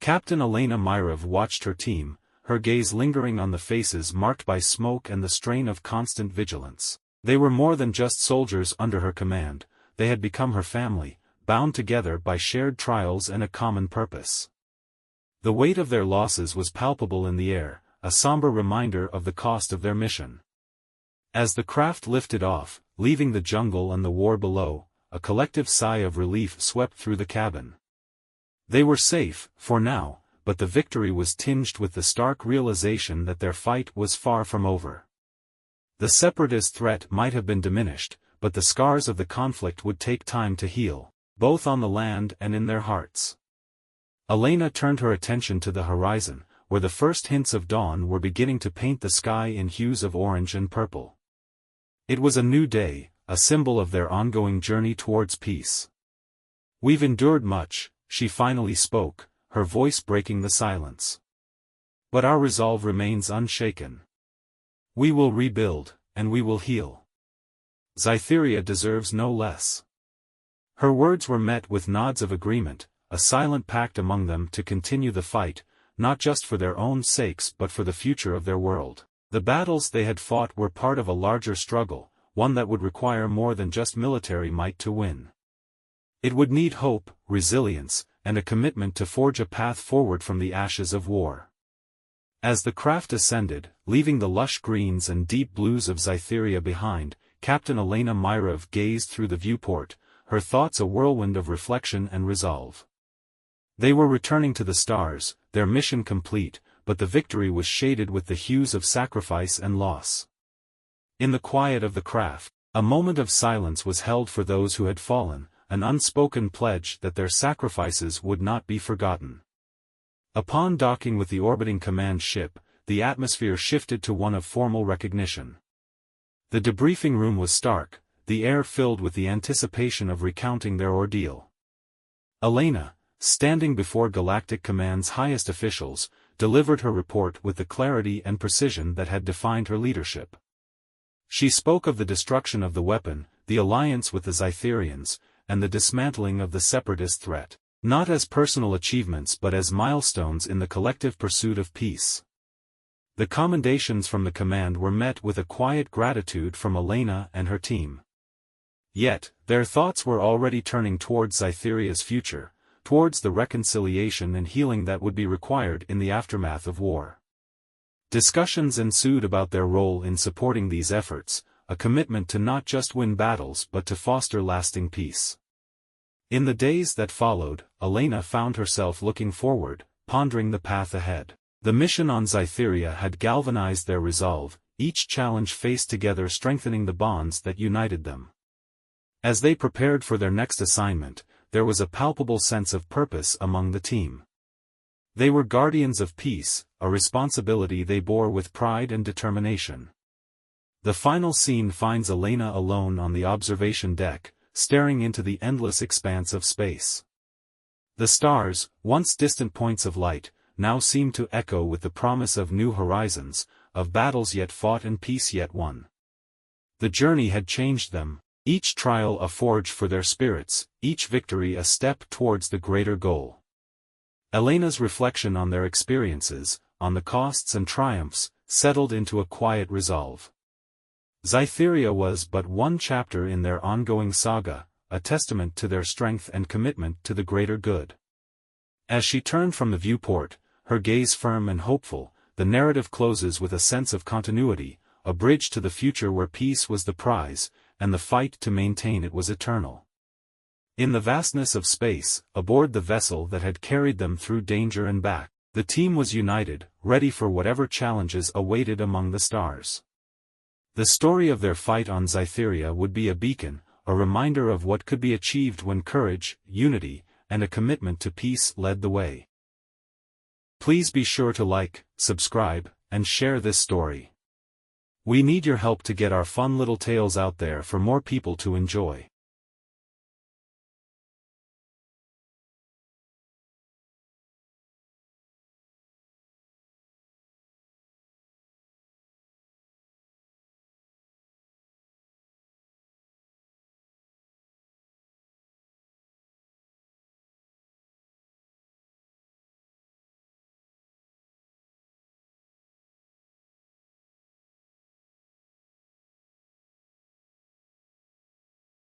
Captain Elena Myrov watched her team, her gaze lingering on the faces marked by smoke and the strain of constant vigilance. They were more than just soldiers under her command, they had become her family, bound together by shared trials and a common purpose. The weight of their losses was palpable in the air, a somber reminder of the cost of their mission. As the craft lifted off, leaving the jungle and the war below, a collective sigh of relief swept through the cabin. They were safe, for now, but the victory was tinged with the stark realization that their fight was far from over. The separatist threat might have been diminished, but the scars of the conflict would take time to heal, both on the land and in their hearts. Elena turned her attention to the horizon, where the first hints of dawn were beginning to paint the sky in hues of orange and purple. It was a new day, a symbol of their ongoing journey towards peace. "We've endured much," she finally spoke, her voice breaking the silence. "But our resolve remains unshaken. We will rebuild, and we will heal. Zytheria deserves no less." Her words were met with nods of agreement, a silent pact among them to continue the fight, not just for their own sakes but for the future of their world. The battles they had fought were part of a larger struggle, one that would require more than just military might to win. It would need hope, resilience, and a commitment to forge a path forward from the ashes of war. As the craft ascended, leaving the lush greens and deep blues of Zytheria behind, Captain Elena Myrov gazed through the viewport, her thoughts a whirlwind of reflection and resolve. They were returning to the stars, their mission complete, but the victory was shaded with the hues of sacrifice and loss. In the quiet of the craft, a moment of silence was held for those who had fallen, an unspoken pledge that their sacrifices would not be forgotten. Upon docking with the orbiting command ship, the atmosphere shifted to one of formal recognition. The debriefing room was stark, the air filled with the anticipation of recounting their ordeal. Elena, standing before Galactic Command's highest officials, delivered her report with the clarity and precision that had defined her leadership. She spoke of the destruction of the weapon, the alliance with the Zytherians, and the dismantling of the separatist threat, not as personal achievements but as milestones in the collective pursuit of peace. The commendations from the command were met with a quiet gratitude from Elena and her team. Yet, their thoughts were already turning towards Zytheria's future, towards the reconciliation and healing that would be required in the aftermath of war. Discussions ensued about their role in supporting these efforts, a commitment to not just win battles but to foster lasting peace. In the days that followed, Elena found herself looking forward, pondering the path ahead. The mission on Zytheria had galvanized their resolve, each challenge faced together strengthening the bonds that united them. As they prepared for their next assignment, there was a palpable sense of purpose among the team. They were guardians of peace, a responsibility they bore with pride and determination. The final scene finds Elena alone on the observation deck, staring into the endless expanse of space. The stars, once distant points of light, now seemed to echo with the promise of new horizons, of battles yet fought and peace yet won. The journey had changed them, each trial a forge for their spirits, each victory a step towards the greater goal. Elena's reflection on their experiences, on the costs and triumphs, settled into a quiet resolve. Zytheria was but one chapter in their ongoing saga, a testament to their strength and commitment to the greater good. As she turned from the viewport, her gaze firm and hopeful, the narrative closes with a sense of continuity, a bridge to the future where peace was the prize, and the fight to maintain it was eternal. In the vastness of space, aboard the vessel that had carried them through danger and back, the team was united, ready for whatever challenges awaited among the stars. The story of their fight on Zytheria would be a beacon, a reminder of what could be achieved when courage, unity, and a commitment to peace led the way. Please be sure to like, subscribe, and share this story. We need your help to get our fun little tales out there for more people to enjoy.